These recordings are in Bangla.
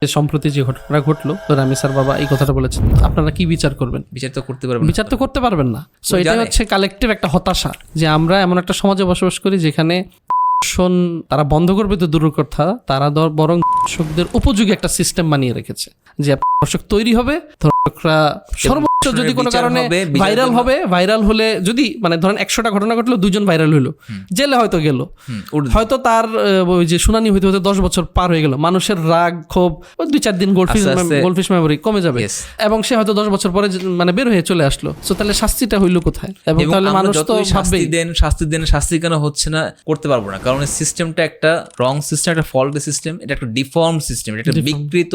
সম্প্রতি যে ঘটনাটা ঘটলো, রামি স্যার বাবা এই কথাটা বলেছেন, আপনারা কি বিচার করবেন? বিচার তো করতে পারবেন না। সো এটা হচ্ছে কালেকটিভ একটা হতাশা যে আমরা এমন একটা সমাজে বসবাস করি যেখানে তারা বন্ধ করবে তো দূরের কথা, তারা বরং দর্শকদের উপযোগী একটা সিস্টেম বানিয়ে রেখেছে যে দর্শক তৈরি হবে, দর্শকরা সর্বোচ্চ যদি কোনো কারণে ভাইরাল হলে যদি মানে ধরেন 100টা ঘটনা ঘটলো, 2জন ভাইরাল হলো, জেলে হয়তো গেল, হয়তো তার ওই যে শুনানি হইতে হতে 10 বছর পার হয়ে গেল, মানুষের রাগ ক্ষোভ 2-4 দিন গোল্ডফিশ মেমোরি কমে যাবে এবং সে হয়তো 10 বছর পরে মানে বের হয়ে চলে আসলো। সো তাহলে শাস্তিটা হইলো কোথায়? এবং তাহলে মানুষ তো শাস্তি কেন হচ্ছে না করতে পারবো না, কারণ সিস্টেমটা একটা রং সিস্টেম, একটা ফল্টি সিস্টেম, এটা একটা ডিফর্ম সিস্টেম, এটা একটা বিকৃত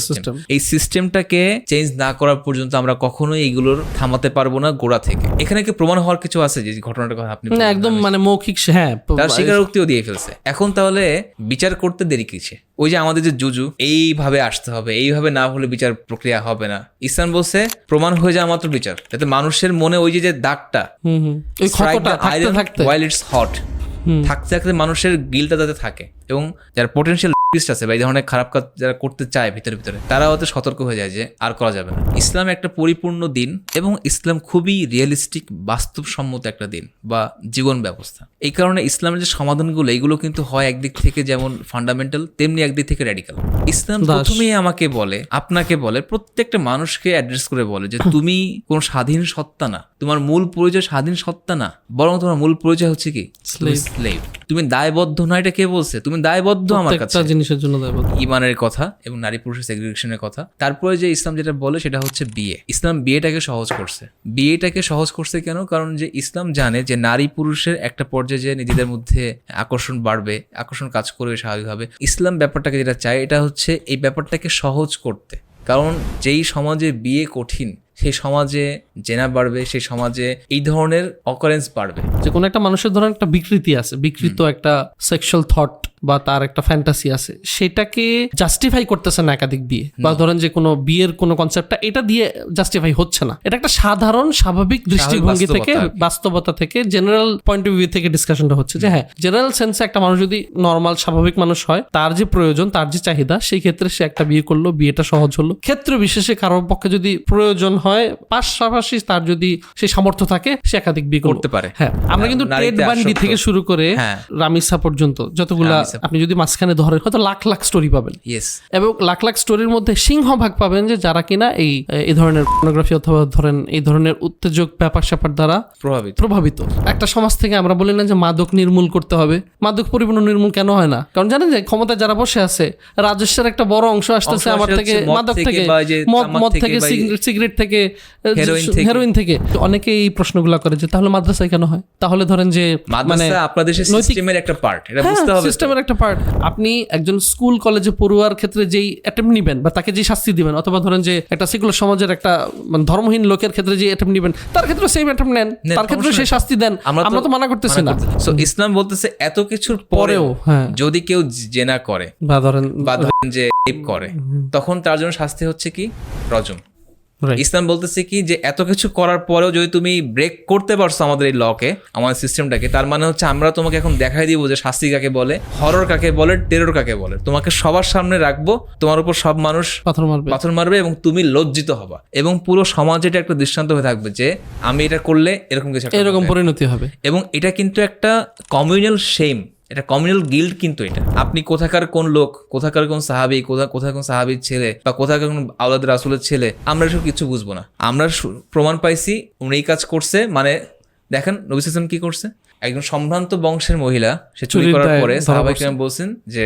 সিস্টেম। এই সিস্টেমটাকে চেঞ্জ না করা পর্যন্ত আমরা কখনোই এইগুলোর থামাতে পারবো না গোড়া থেকে। এখানে কি প্রমাণ হওয়ার কিছু আছে যে ঘটনাটার কথা আপনি একদম মানে মৌখিক, হ্যাঁ, তার স্বীকারোক্তিও দিয়ে ফেলছে। এখন তাহলে বিচার করতে দেরি কিসে? ওই যে আমাদের যে জুজু, এইভাবে আসতে হবে, এইভাবে না হলে বিচার প্রক্রিয়া হবে না। ইসলাম বলছে প্রমাণ হয়ে যাওয়া মাত্র বিচার, যাতে মানুষের মনে ওই যে দাগটা while it's hot থাকতে থাকতে মানুষের গিলটা যাতে থাকে, এবং যারা পোটেনশিয়াল আছে বা এই ধরনের খারাপ কাজ যারা করতে চায় ভিতরে ভিতরে, তারা হয়তো সতর্ক হয়ে যায় যে আর করা যাবে না। ইসলাম একটা পরিপূর্ণ দিন এবং ইসলাম খুবই রিয়েলিস্টিক, বাস্তবসম্মত একটা দিন বা জীবন ব্যবস্থা। এই কারণে ইসলামের যে সমাধানগুলো, এইগুলো কিন্তু হয় একদিক থেকে যেমন ফান্ডামেন্টাল, তেমনি একদিক থেকে র্যাডিক্যাল। ইসলাম প্রথমেই আমাকে বলে, আপনাকে বলে, প্রত্যেকটা মানুষকে অ্যাড্রেস করে বলে যে তুমি কোনো স্বাধীন সত্তা না, তোমার মূল পরিচয় স্বাধীন সত্তা না, বরং তোমার মূল পরিচয় হচ্ছে কি? স্লেভ। তুমি দায়বদ্ধ না। এটা কে বলছে? তুমি দায়বদ্ধ আমার কাছে, জিনিসের জন্য দায়বদ্ধ। ঈমানের কথা এবং নারী পুরুষের সেগ্রিগেশনের কথা। তারপরে যে ইসলাম যেটা বলে সেটা হচ্ছে বিয়ে। ইসলাম বিয়েটাকে সহজ করছে। বিয়েটাকে সহজ করছে কেন? কারণ যে ইসলাম জানে যে নারী পুরুষের একটা পর্যায়ে যে নিজেদের মধ্যে আকর্ষণ বাড়বে, আকর্ষণ কাজ করবে স্বাভাবিকভাবে। ইসলাম ব্যাপারটাকে যেটা চায় এটা হচ্ছে এই ব্যাপারটাকে সহজ করতে। কারণ যেই সমাজে বিয়ে কঠিন, সেই সমাজে জেনা বাড়বে, সেই সমাজে এই ধরনের অকারেন্স বাড়বে। যে কোনো একটা মানুষের ধরেন একটা বিকৃতি আছে, বিকৃত একটা সেক্সুয়াল থট বা তার একটা ফ্যান্টাসি আছে, সেটাকে জাস্টিফাই করতেছে না একাধিক বিয়ে, বা ধরেন যে কোনো বিয়ের কোনো কনসেপ্টটা এটা দিয়ে জাস্টিফাই হচ্ছে না। এটা একটা সাধারণ স্বাভাবিক দৃষ্টিভঙ্গি থেকে, বাস্তবতা থেকে, জেনারেল পয়েন্ট অফ ভিউ থেকে ডিসকাশনটা হচ্ছে যে হ্যাঁ, জেনারেল সেন্সে একটা মানুষ যদি নর্মাল স্বাভাবিক মানুষ হয়, তার যে প্রয়োজন, তার যে চাহিদা, সেই ক্ষেত্রে সে একটা বিয়ে করলো, বিয়েটা সহজ হলো। ক্ষেত্র বিশেষে কারোর পক্ষে যদি প্রয়োজন হয়, পাশাপাশি তার যদি সেই সামর্থ্য থাকে, সে একাধিক বিয়ে করতে পারে। হ্যাঁ, আমরা কিন্তু টেড বান্ডি থেকে শুরু করে রামিসা পর্যন্ত যতগুলা আপনি যদি মাঝখানে ধরেন, হয়তো লাখ লাখ স্টোরি পাবেন, এবং লাখ লাখ স্টোরির মধ্যে সিংহভাগ পাবেন যে যারা কিনা এই ধরনের পর্নোগ্রাফি অথবা ধরেন এই ধরনের উত্তেজক ব্যাপার স্যাপার দ্বারা প্রভাবিত। একটা সমাজ থেকে আমরা বলি না যে মাদক নির্মূল করতে হবে, মাদক পরিপূর্ণ নির্মূল কেন হয় না? কারণ জানেন যে ক্ষমতায় যারা বসে আছে, রাজস্বের একটা বড় অংশ আসতেছে আমার থেকে, মাদক থেকে, মদ থেকে, সিগারেট থেকে, হেরোইন থেকে। অনেকে এই প্রশ্নগুলো করে যে তাহলে মাদ্রাসায় কেন হয়? তাহলে ধরেন যে মানে আপনাদের সিস্টেমের একটা পার্ট, এটা বুঝতে হবে, সিস্টেমের একটা পার্ট। আপনি একজন স্কুল কলেজে পড়ুয়ার ক্ষেত্রে যেই অ্যাটেম্প নিবেন বা তাকে যে শাস্তি দিবেন, অথবা ধরেন যে একটা সেকুলার সমাজের একটা মানে ধর্মহীন লোকের ক্ষেত্রে যে অ্যাটেম্প নিবেন, তার ক্ষেত্রে সেম অ্যাটেম্প নেন, তার ক্ষেত্রে সেই শাস্তি দেন। আমরা তো মানা করতেছি না। সো ইসলাম বলতেছে এত কিছুর পরেও যদি কেউ জেনা করে বা ধরেন যে রেপ করে, তখন তার জন্য শাস্তি হচ্ছে কি? রজম। ইসলাম বলতেছে কি যে এত কিছু করার পরেও যদি তুমি ব্রেক করতে পারছো আমাদের এই লকে, আমাদের সিস্টেমটাকে, তার মানে হচ্ছে আমরা তোমাকে এখন দেখাই দিব যে শাস্তি কাকে বলে, হরর কাকে বলে, টেরর কাকে বলে। তোমাকে সবার সামনে রাখবো, তোমার উপর সব মানুষ পাথর মারবে এবং তুমি লজ্জিত হবা, এবং পুরো সমাজে এটা একটা দৃষ্টান্ত হয়ে থাকবে যে আমি এটা করলে এরকম কিছু, এরকম পরিণতি হবে। এবং এটা কিন্তু একটা কমিউনাল শেম, এটা কমিউনাল গিল্ড। কিন্তু এটা আপনি কোথাকার কোন লোক, কোথাকার কোন সাহাবী, কোথায় কোন সাহাবীর ছেলে বা কোথাকার কোন আওলাদ রাসূলের ছেলে, আমরা এসব কিছু বুঝবো না। আমরা প্রমাণ পাইছি উনি এই কাজ করছে। মানে দেখেন নবী সাল্লাল্লাহু আলাইহি ওয়াসাল্লাম কি করছে। একজন সম্ভ্রান্ত বংশের মহিলা, সে চুরি করার পরে সাহাবায়ে কেরাম বলছেন যে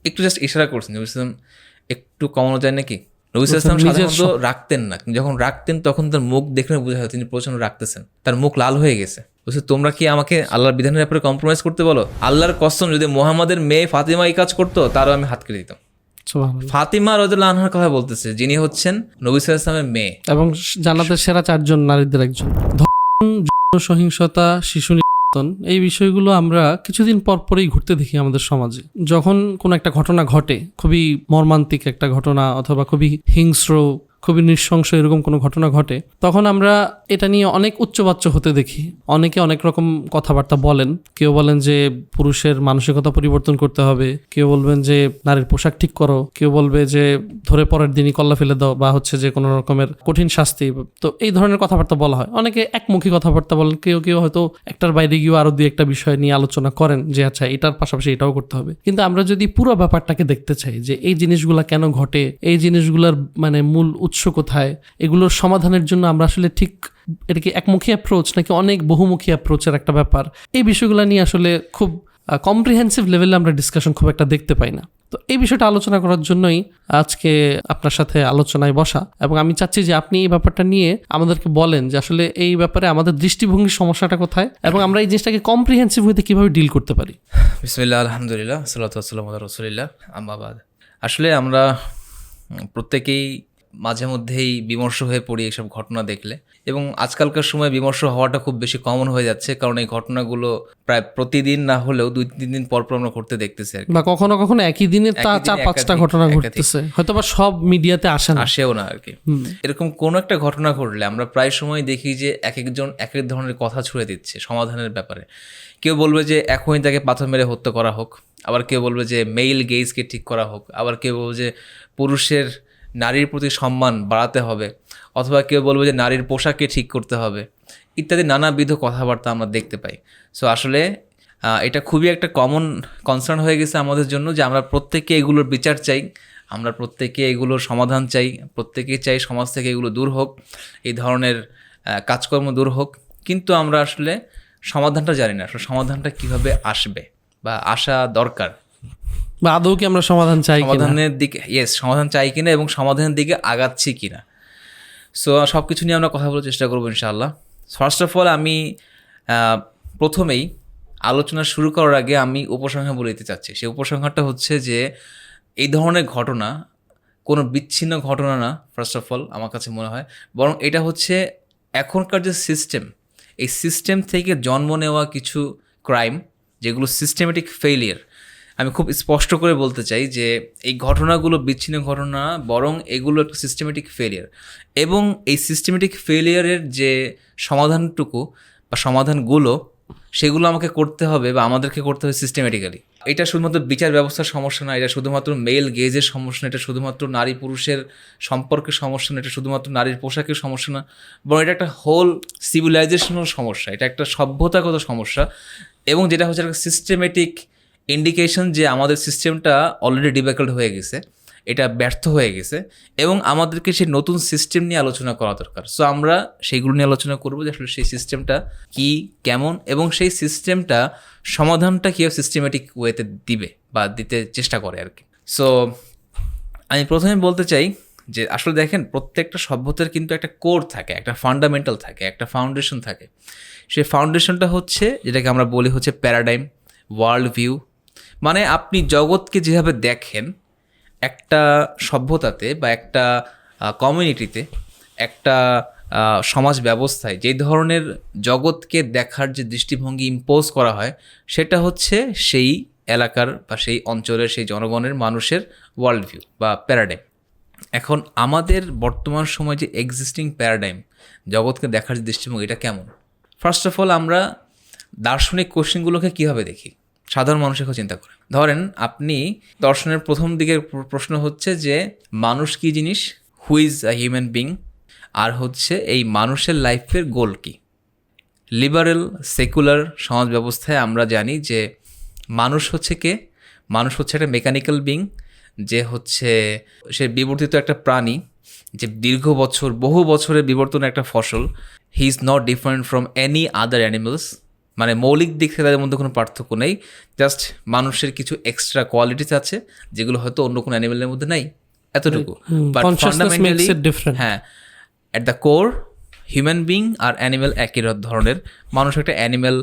একটু জাস্ট ইশারা করছেন, নবী সাল্লাল্লাহু আলাইহি ওয়াসাল্লাম একটু কমানো যায় নাকি? নবী সাল্লাল্লাহু আলাইহি ওয়াসাল্লাম সাধারণত রাখতেন না, যখন রাখতেন তখন তার মুখ দেখলে বোঝা যায় তিনি প্রচন্ড রাখতেছেন, তার মুখ লাল হয়ে গেছে। বলছে তোমরা কি আমাকে আল্লাহর বিধানের ব্যাপারে কম্প্রোমাইজ করতে বলো? আল্লাহর কসম, যদি মুহাম্মাদের মেয়ে ফাতিমা এই কাজ করতো, তারও আমি হাত কেটে দিতাম। ফাতিমা রাদিয়াল্লাহু আনহার কথা বলতেছে, যিনি হচ্ছেন নবী সাল্লাল্লাহু আলাইহি ওয়াসাল্লামের মেয়ে এবং জান্নাতের সেরা 4 জন নারীদের একজন। সহিংসতা, শিশু নির্যাতন, এই বিষয়গুলো আমরা কিছুদিন পরই ঘটতে দেখি আমাদের সমাজে। যখন কোনো একটা ঘটনা ঘটে, খুবই মর্মান্তিক একটা ঘটনা অথবা খুবই হিংস্র খুবই নৃশংস এরকম কোনো ঘটনা ঘটে, তখন আমরা এটা নিয়ে অনেক উচ্চবাচ্য হতে দেখি। অনেকে অনেক রকম কথাবার্তা বলেন। কেউ বলেন যে পুরুষের মানসিকতা পরিবর্তন করতে হবে, কেউ বলবেন যে নারীর পোশাক ঠিক করো, কেউ বলবে যে ধরে পরের দিনই কল্লা ফেলে দাও, বা হচ্ছে যে কোনো রকমের কঠিন শাস্তি। তো এই ধরনের কথাবার্তা বলা হয়। অনেকে একমুখী কথাবার্তা বলেন, কেউ কেউ হয়তো একটার বাইরে গিয়েও আরো দুই একটা বিষয় নিয়ে আলোচনা করেন যে আচ্ছা এটার পাশাপাশি এটাও করতে হবে। কিন্তু আমরা যদি পুরো ব্যাপারটাকে দেখতে চাই যে এই জিনিসগুলা কেন ঘটে, এই জিনিসগুলোর মানে মূল উৎস কোথায়, এগুলোর সমাধানের জন্য আমরা আসলে ঠিক এটা কি একমুখী অ্যাপ্রোচ নাকি অনেক বহুমুখী অ্যাপ্রোচের একটা ব্যাপার, এই বিষয়গুলো নিয়ে আসলে খুব কম্প্রিহেন্সিভ লেভেলে আমরা ডিসকাশন খুব একটা দেখতে পাই না। তো এই বিষয়টা আলোচনা করার জন্যই আজকে আপনার সাথে আলোচনায় বসা, এবং আমি চাচ্ছি যে আপনি এই ব্যাপারটা নিয়ে আমাদেরকে বলেন যে আসলে এই ব্যাপারে আমাদের দৃষ্টিভঙ্গির সমস্যাটা কোথায় এবং আমরা এই জিনিসটাকে কম্প্রিহেন্সিভ হইতে কিভাবে ডিল করতে পারি। বিসমিল্লাহ, আলহামদুলিল্লাহ, সাল্লাতু ওয়াসসালামু আলা রাসূলিল্লাহ, আম্মা বাদ। আসলে আমরা প্রত্যেকেই মাঝে মধ্যেই বিমর্ষ হয়ে পড়ি এইসব ঘটনা দেখলে, এবং আজকালকার সময় বিমর্ষ হওয়াটা খুব বেশি কমন হয়ে যাচ্ছে, কারণ এই ঘটনাগুলো প্রায় প্রতিদিন না হলেও 2-3 দিন পর পর আমরা করতে দেখতেছি আর কি। বা কখনো কখনো একই দিনে 4-5টা ঘটনা ঘটতেছে, হয়তো বা সব মিডিয়াতে আসেও না আর কি। এরকম কোনো একটা ঘটনা ঘটলে আমরা প্রায় সময় দেখি যে এক একজন এক এক ধরনের কথা ছুড়ে দিচ্ছে সমাধানের ব্যাপারে। কেউ বলবে যে এখনই তাকে পাথর মেরে হত্যা করা হোক, আবার কেউ বলবে যে মেইল গেজকে ঠিক করা হোক, আবার কেউ বলবে যে পুরুষের নারীর প্রতি সম্মান বাড়াতে হবে, অথবা কেউ বলবে যে নারীর পোশাককে ঠিক করতে হবে, ইত্যাদি নানাবিধ কথাবার্তা আমরা দেখতে পাই। সো আসলে এটা খুবই একটা কমন কনসার্ন হয়ে গেছে আমাদের জন্য যে আমরা প্রত্যেকে এগুলোর বিচার চাই, আমরা প্রত্যেকে এগুলোর সমাধান চাই, প্রত্যেকেই চাই সমাজ থেকে এগুলো দূর হোক, এই ধরনের কাজকর্ম দূর হোক। কিন্তু আমরা আসলে সমাধানটা জানি না, আসলে সমাধানটা কীভাবে আসবে বা আসা দরকার, বা আদৌ কি আমরা সমাধান চাই, সমাধানের দিকে সমাধান চাই কিনা এবং সমাধানের দিকে আগাচ্ছি কিনা। সো সব কিছু নিয়ে আমরা কথা বলার চেষ্টা করবো ইনশাআল্লাহ। ফার্স্ট অফ অল আমি প্রথমেই আলোচনা শুরু করার আগে আমি উপসংহার বলে দিতে চাচ্ছি। সেই উপসংহারটা হচ্ছে যে এই ধরনের ঘটনা কোনো বিচ্ছিন্ন ঘটনা না, ফার্স্ট অফ অল আমার কাছে মনে হয়, বরং এটা হচ্ছে এখনকার যে সিস্টেম, এই সিস্টেম থেকে জন্ম নেওয়া কিছু ক্রাইম যেগুলো সিস্টেমেটিক ফেইলিয়ার। আমি খুব স্পষ্ট করে বলতে চাই যে এই ঘটনাগুলো বিচ্ছিন্ন ঘটনা, বরং এগুলো একটা সিস্টেমেটিক ফেলিয়ার, এবং এই সিস্টেমেটিক ফেলিয়ারের যে সমাধানটুকু বা সমাধানগুলো সেগুলো আমাকে করতে হবে বা আমাদেরকে করতে হবে সিস্টেমেটিক্যালি। এটা শুধুমাত্র বিচার ব্যবস্থার সমস্যা না, এটা শুধুমাত্র মেল গেজের সমস্যা না, এটা শুধুমাত্র নারী পুরুষের সম্পর্কের সমস্যা না, এটা শুধুমাত্র নারীর পোশাকের সমস্যা না, বরং এটা একটা হোল সিভিলাইজেশনাল সমস্যা, এটা একটা সভ্যতাগত সমস্যা, এবং যেটা হচ্ছে একটা সিস্টেমেটিক ইন্ডিকেশন যে আমাদের সিস্টেমটা অলরেডি ডিবেকল্ড হয়ে গেছে, এটা ব্যর্থ হয়ে গেছে, এবং আমাদেরকে সেই নতুন সিস্টেম নিয়ে আলোচনা করা দরকার। সো আমরা সেইগুলো নিয়ে আলোচনা করবো যে আসলে সেই সিস্টেমটা কি, কেমন, এবং সেই সিস্টেমটা সমাধানটা কীভাবে সিস্টেমেটিক ওয়েতে দিবে বা দিতে চেষ্টা করে আর কি। সো আমি প্রথমে বলতে চাই যে আসলে দেখেন, প্রত্যেকটা সভ্যতার কিন্তু একটা কোর থাকে, একটা ফান্ডামেন্টাল থাকে, একটা ফাউন্ডেশন থাকে। সেই ফাউন্ডেশনটা হচ্ছে যেটাকে আমরা বলি হচ্ছে প্যারাডাইম, ওয়ার্ল্ড ভিউ। মানে আপনি জগৎকে যেভাবে দেখেন, একটা সভ্যতাতে বা একটা কমিউনিটিতে, একটা সমাজ ব্যবস্থায় যে ধরনের জগৎকে দেখার যে দৃষ্টিভঙ্গি ইম্পোজ করা হয়, সেটা হচ্ছে সেই এলাকার বা সেই অঞ্চলের, সেই জনগণের, মানুষের ওয়ার্ল্ড ভিউ বা প্যারাডাইম। এখন আমাদের বর্তমান সময় যে এক্সিস্টিং প্যারাডাইম, জগৎকে দেখার যে দৃষ্টিভঙ্গি, এটা কেমন? ফার্স্ট অফ অল আমরা দার্শনিক কোশ্চেনগুলোকে কীভাবে দেখি, সাধারণ মানুষের চিন্তা করেন। ধরেন আপনি দর্শনের প্রথম দিকের প্রশ্ন হচ্ছে যে মানুষ কী জিনিস, who is a human being, আর হচ্ছে এই মানুষের লাইফের গোল কী। লিবারেল সেকুলার সমাজ ব্যবস্থায় আমরা জানি যে মানুষ হচ্ছে কে, মানুষ হচ্ছে একটা মেকানিক্যাল বিং, যে হচ্ছে সে বিবর্তিত একটা প্রাণী, যে দীর্ঘ বছর, বহু বছরের বিবর্তনের একটা ফসল। He is not different from any other animals. মানে মৌলিক দিক থেকে তাদের মধ্যে কোনো পার্থক্য নেই, জাস্ট মানুষের কিছু এক্সট্রা কোয়ালিটিস আছে যেগুলো হয়তো অন্য কোনো অ্যানিমেলের মধ্যে নাই, এতটুকু। বাট ফান্ডামেন্টালি হ্যাঁ, at the core human being আর অ্যানিমেল একই ধরনের। মানুষ একটা অ্যানিমেল,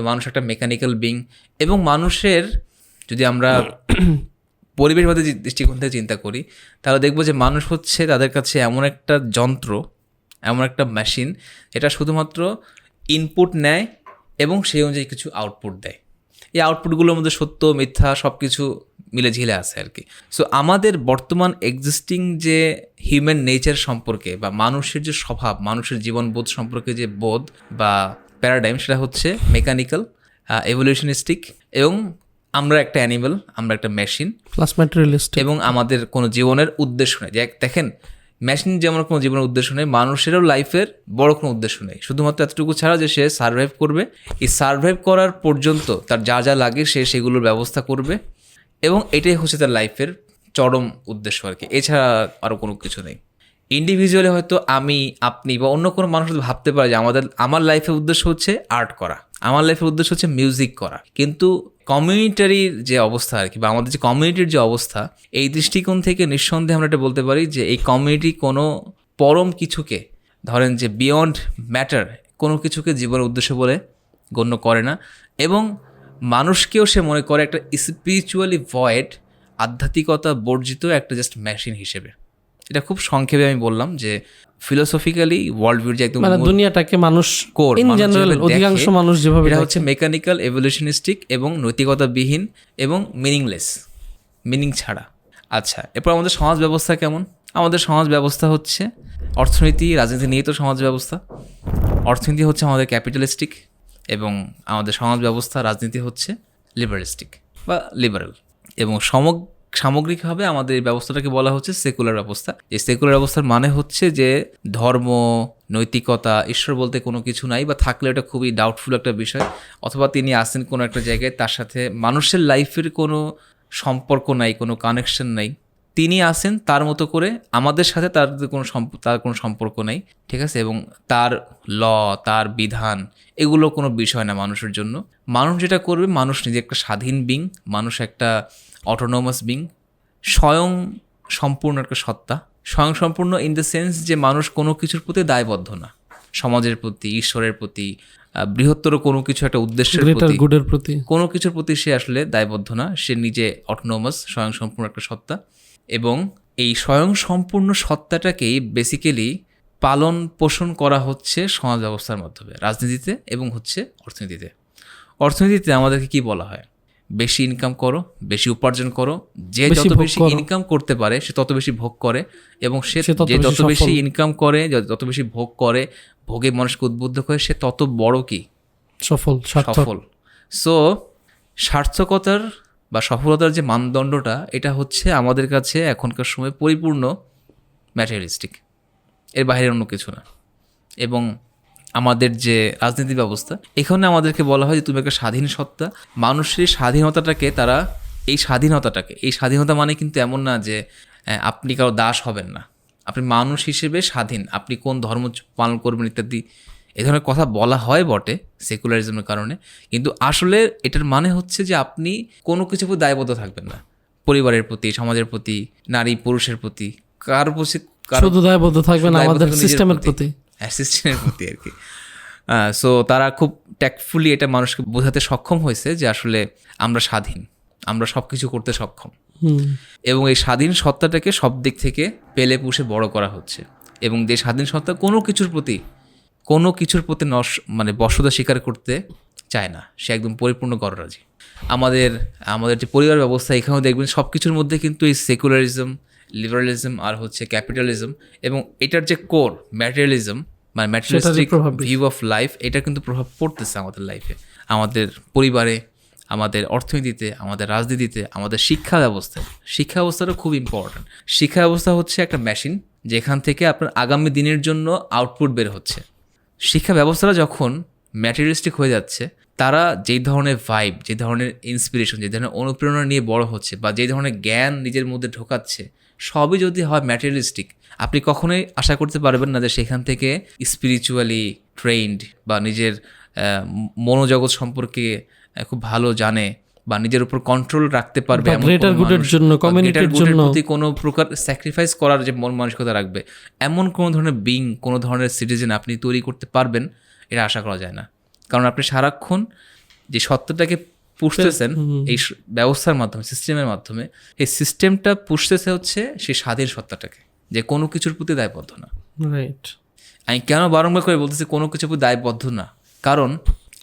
মানুষ একটা মেকানিক্যাল বিং, এবং মানুষের যদি আমরা পরিবেশবাদী দৃষ্টিকোণ থেকে চিন্তা করি, তাহলে দেখবো যে মানুষ হচ্ছে তাদের কাছে এমন একটা যন্ত্র, এমন একটা মেশিন, এটা শুধুমাত্র ইনপুট নেয় এবং সেই অনুযায়ী কিছু আউটপুট দেয়। এই আউটপুটগুলোর মধ্যে সত্য মিথ্যা সব কিছু মিলে ঝিলে আছে আর কি। সো আমাদের বর্তমান এক্সিস্টিং যে হিউম্যান নেচার সম্পর্কে বা মানুষের যে স্বভাব, মানুষের জীবনবোধ সম্পর্কে যে বোধ বা প্যারাডাইম, সেটা হচ্ছে মেকানিক্যাল, এভলিউশনিস্টিক, এবং আমরা একটা অ্যানিমেল, আমরা একটা মেশিন, প্লাস ম্যাটেরিয়ালিস্টিক, এবং আমাদের কোনো জীবনের উদ্দেশ্য নেই। দেখেন, মেশিন যেমন কোনো জীবনের উদ্দেশ্য নেই, মানুষেরও লাইফের বড় কোনো উদ্দেশ্য নেই, শুধুমাত্র এতটুকু ছাড়া যে সে সার্ভাইভ করবে। এই সার্ভাইভ করার পর্যন্ত তার যা যা লাগে সে সেগুলোর ব্যবস্থা করবে, এবং এটাই হচ্ছে তার লাইফের চরম উদ্দেশ্য আর কি। এছাড়া আরও কোনো কিছু নেই। ইন্ডিভিজুয়ালি হয়তো আমি, আপনি বা অন্য কোনো মানুষ ভাবতে পারে যে আমার লাইফের উদ্দেশ্য হচ্ছে আর্ট করা, আমার লাইফের উদ্দেশ্য হচ্ছে মিউজিক করা, কিন্তু কমিউনিটারির যে অবস্থা আর কি, বা আমাদের যে কমিউনিটির যে অবস্থা, এই দৃষ্টিকোণ থেকে নিঃসন্দেহে আমরা এটা বলতে পারি যে এই কমিউনিটি কোনো পরম কিছুকে, ধরেন যে বিয়ন্ড ম্যাটার, কোনো কিছুকে জীবনের উদ্দেশ্য বলে গণ্য করে না, এবং মানুষকেও সে মনে করে একটা স্পিরিচুয়ালি ভয়েড, আধ্যাত্মিকতা বর্জিত একটা জাস্ট মেশিন হিসেবে। এটা খুব সংক্ষেপে আমি বললাম যে ফিলোসফিক্যালি ওয়ার্ল্ড ভিউর যে একদম মানে দুনিয়াটাকে মানুষ কোর, ইন জেনারেল অধিকাংশ মানুষ যেভাবে এটা হচ্ছে মেকানিক্যাল, এভলিউশনিস্টিক এবং নৈতিকতাবিহীন এবং মিনিংলেস, মিনিং ছাড়া। আচ্ছা, এরপর আমাদের সমাজ ব্যবস্থা কেমন? আমাদের সমাজ ব্যবস্থা হচ্ছে অর্থনীতি, রাজনীতি নিয়ে তো সমাজ ব্যবস্থা। অর্থনীতি হচ্ছে আমাদের ক্যাপিটালিস্টিক, এবং আমাদের সমাজ ব্যবস্থা, রাজনীতি হচ্ছে লিবারালিস্টিক বা লিবারেল, এবং সামগ্রিকভাবে আমাদের এই ব্যবস্থাটাকে বলা হচ্ছে সেকুলার ব্যবস্থা। এই সেকুলার ব্যবস্থার মানে হচ্ছে যে ধর্ম, নৈতিকতা, ঈশ্বর বলতে কোনো কিছু নাই, বা থাকলে এটা খুবই ডাউটফুল একটা বিষয়, অথবা তিনি আসেন কোনো একটা জায়গায়, তার সাথে মানুষের লাইফের কোনো সম্পর্ক নাই, কোনো কানেকশন নাই, তিনি আসেন তার মতো করে, আমাদের সাথে তার কোনো সম্পর্ক নাই, ঠিক আছে, এবং তার ল, তার বিধান, এগুলো কোনো বিষয় না মানুষের জন্য। মানুষ যেটা করবে, মানুষ নিজে একটা স্বাধীন বিং, মানুষ একটা অটোনোমাস বিং, স্বয়ং সম্পূর্ণ একটা সত্তা। স্বয়ং সম্পূর্ণ ইন দ্য সেন্স যে মানুষ কোনো কিছুর প্রতি দায়বদ্ধ না, সমাজের প্রতি, ঈশ্বরের প্রতি, বৃহত্তর কোনো কিছু একটা উদ্দেশ্যের প্রতি, কোনো কিছুর প্রতি সে আসলে দায়বদ্ধ না। সে নিজে অটোনোমাস, স্বয়ং সম্পূর্ণ একটা সত্তা, এবং এই স্বয়ং সম্পূর্ণ সত্তাটাকেই বেসিক্যালি পালন পোষণ করা হচ্ছে সমাজ ব্যবস্থার মাধ্যমে, রাজনীতিতে এবং হচ্ছে অর্থনীতিতে। অর্থনীতিতে আমাদেরকে কি বলা হয়? বেশি ইনকাম করো, বেশি উপার্জন করো, যে যত বেশি ইনকাম করতে পারে সে তত বেশি ভোগ করে, এবং সে যে যত বেশি ইনকাম করে, যত বেশি ভোগ করে, ভোগে মানুষকে উদ্বুদ্ধ করে, সে তত বড় কি সফল। সো সার্থকতার বা সফলতার যে মানদণ্ডটা, এটা হচ্ছে আমাদের কাছে এখনকার সময় পরিপূর্ণ ম্যাটেরিয়ালিস্টিক, এর বাইরে অন্য কিছু না। এবং আমাদের যে রাজনীতি ব্যবস্থা, এখানে আমাদেরকে বলা হয় যে তুমি একটা স্বাধীন সত্তা। মানুষের স্বাধীনতাটাকে তারা, এই স্বাধীনতা মানে কিন্তু এমন না যে আপনি কারো দাস হবেন না, আপনি মানুষ হিসেবে স্বাধীন, আপনি কোন ধর্ম পালন করবেন ইত্যাদি, এ ধরনের কথা বলা হয় বটে সেকুলারিজমের কারণে, কিন্তু আসলে এটার মানে হচ্ছে যে আপনি কোনো কিছু প্রতি দায়বদ্ধ থাকবেন না, পরিবারের প্রতি, সমাজের প্রতি, নারী পুরুষের প্রতি, কারোর প্রতি শুধু দায়বদ্ধ থাকবেন আমাদের সিস্টেমের প্রতি আর কি। সো তারা খুব ট্যাক্টফুলি এটা মানুষকে বোঝাতে সক্ষম হয়েছে যে আসলে আমরা স্বাধীন, আমরা সব কিছু করতে সক্ষম, এবং এই স্বাধীন সত্তাটাকে সব দিক থেকে পেলে পুষে বড় করা হচ্ছে, এবং যে স্বাধীন সত্তা কোনো কিছুর প্রতি মানে বশতা স্বীকার করতে চায় না, সে একদম পরিপূর্ণ গররাজি। আমাদের যে পরিবার ব্যবস্থা, এখানেও দেখবেন সব কিছুর মধ্যে কিন্তু এই সেকুলারিজম, লিবারালিজম আর হচ্ছে ক্যাপিটালিজম, এবং এটার যে কোর ম্যাটেরিয়ালিজম মানে ম্যাটেরিয়ালিস্টিক ভিউ অফ লাইফ, এটা কিন্তু প্রভাব পড়তেছে আমাদের লাইফে, আমাদের পরিবারে, আমাদের অর্থনীতিতে, আমাদের রাজনীতিতে, আমাদের শিক্ষা ব্যবস্থাটা খুব ইম্পর্ট্যান্ট। শিক্ষা ব্যবস্থা হচ্ছে একটা মেশিন, যেখান থেকে আপনার আগামী দিনের জন্য আউটপুট বের হচ্ছে। শিক্ষা ব্যবস্থাটা যখন ম্যাটেরিয়ালিস্টিক হয়ে যাচ্ছে, তারা যেই ধরনের ভাইব, যে ধরনের ইন্সপিরেশন, যে ধরনের অনুপ্রেরণা নিয়ে বড় হচ্ছে, বা যে ধরনের জ্ঞান নিজের মধ্যে ঢোকাচ্ছে, সবই যদি হয় ম্যাটেরিয়ালিস্টিক, আপনি কখনোই আশা করতে পারবেন না যে সেখান থেকে স্পিরিচুয়ালি ট্রেন্ড, বা নিজের মনোজগৎ সম্পর্কে খুব ভালো জানে, বা নিজের উপর কন্ট্রোল রাখতে পারবে, গ্রেটার গুডের জন্য, কমিউনিটির জন্য প্রতি কোনো প্রকার স্যাক্রিফাইস করার যে মন মানসিকতা রাখবে, এমন কোনো ধরনের বিং, কোনো ধরনের সিটিজেন আপনি তৈরি করতে পারবেন, এটা আশা করা যায় না। কারণ আপনি সারাক্ষণ যে সত্যটাকে পুষতেছেন এই ব্যবস্থার মাধ্যমে, সিস্টেমের মাধ্যমে, এই সিস্টেমটা পুষতেছে হচ্ছে সেই স্বাধীন সত্তাটাকে, যে কোনো কিছুর প্রতি দায়বদ্ধ না। রাইট। আমি কেন বারংবার করে বলতেছি কোনো কিছুর প্রতি দায়বদ্ধ না, কারণ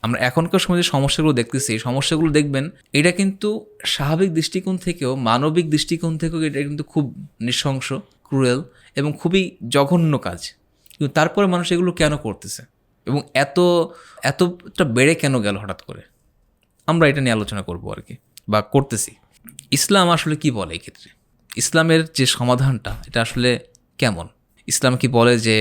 আমরা এখনকার সময় যে সমস্যাগুলো দেখতেছি এই সমস্যাগুলো দেখবেন এটা কিন্তু স্বাভাবিক দৃষ্টিকোণ থেকেও মানবিক দৃষ্টিকোণ থেকেও এটা কিন্তু খুব নৃশংস, ক্রুয়েল এবং খুবই জঘন্য কাজ। কিন্তু তারপরে মানুষ এগুলো কেন করতেছে এবং এতটা বেড়ে কেন গেল হঠাৎ করে, আমরা এটা নিয়ে আলোচনা করবো আর কি, বা করতেছি। ইসলাম আসলে কি বলে এই ক্ষেত্রে, ইসলামের যে সমাধানটা এটা আসলে কেমন? ইসলাম কি বলে যে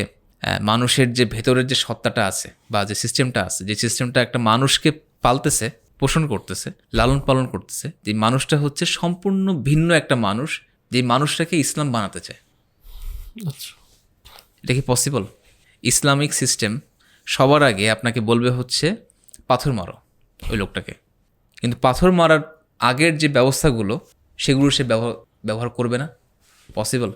মানুষের যে ভেতরের যে সত্তাটা আছে বা যে সিস্টেমটা আছে, যে সিস্টেমটা একটা মানুষকে পালতেছে, পোষণ করতেছে, লালন পালন করতেছে, যে মানুষটা হচ্ছে সম্পূর্ণ ভিন্ন একটা মানুষ, যে মানুষটাকে ইসলাম বানাতে চায়। আচ্ছা, এটা কি পসিবল? ইসলামিক সিস্টেম সবার আগে আপনাকে বলবে হচ্ছে পাথর মারো ওই লোকটাকে, কিন্তু পাথর মারার আগের যে ব্যবস্থাগুলো সেগুলো সে ব্যবহার করবে না। পসিবল?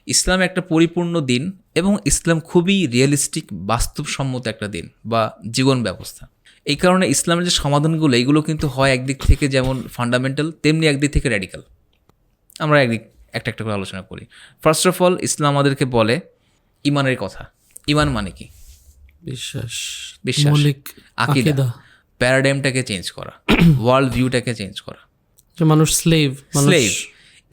ইসলাম একটা পরিপূর্ণ দিন এবং ইসলাম খুবই রিয়েলিস্টিক, বাস্তবসম্মত একটা দিন বা জীবন ব্যবস্থা। এই কারণে ইসলামের যে সমাধানগুলো এইগুলো কিন্তু হয় একদিক থেকে যেমন ফান্ডামেন্টাল, তেমনি একদিক থেকে র্যাডিক্যাল। আমরা একটা একটা করে আলোচনা করি। ফার্স্ট অফ অল, ইসলাম আমাদেরকে বলে ইমানের কথা। ইমান মানে কি? বিশ্বাস, মৌলিক আকীদা, প্যারাডাইমটাকে চেঞ্জ করা, ওয়ার্ল্ড ভিউটাকে চেঞ্জ করা। যে মানুষ স্লেভ।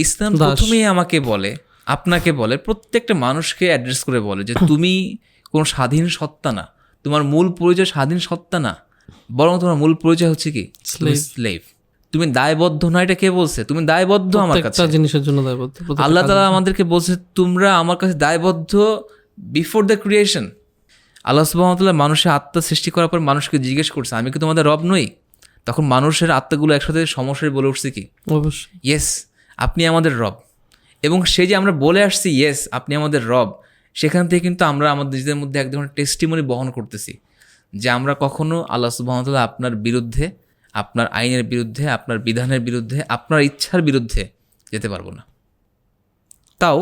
ইসলাম প্রথমেই আমাকে বলে, আপনাকে বলে, প্রত্যেকটা মানুষকে অ্যাড্রেস করে বলে যে তুমি কোনো স্বাধীন সত্তা না, তোমার মূল পরিচয় স্বাধীন সত্তা না, বরং তোমার মূল পরিচয় হচ্ছে কি? স্লেভ। তুমি দায়বদ্ধ না। এটা কে বলছে? তুমি দায়বদ্ধ আমার কাছে, জিনিসের জন্য দায়বদ্ধ। আল্লাহ তাআলা আমাদেরকে বলছে তোমরা আমার কাছে দায়বদ্ধ বিফোর দ্য ক্রিয়েশন। আল্লাহ সুবহানাহু ওয়া তাআলা মানুষের আত্মা সৃষ্টি করার পর মানুষকে জিজ্ঞেস করছে আমি কি তোমাদের রব নই? তখন মানুষের আত্মাগুলো একসাথে সমস্যায় বলে উঠছে কি? অবশ্যই ইয়েস, আপনি আমাদের রব। এবং সে যে আমরা বলে আসছি ইয়েস আপনি আমাদের রব, সেখান থেকে কিন্তু আমরা আমাদের নিজেদের মধ্যে এক ধরনের টেস্টিমনি বহন করতেছি যে আমরা কখনো আল্লাহ সুবহানাহু ওয়া তাআলা আপনার বিরুদ্ধে, আপনার আইনের বিরুদ্ধে, আপনার বিধানের বিরুদ্ধে, আপনার ইচ্ছার বিরুদ্ধে যেতে পারবো না। তাও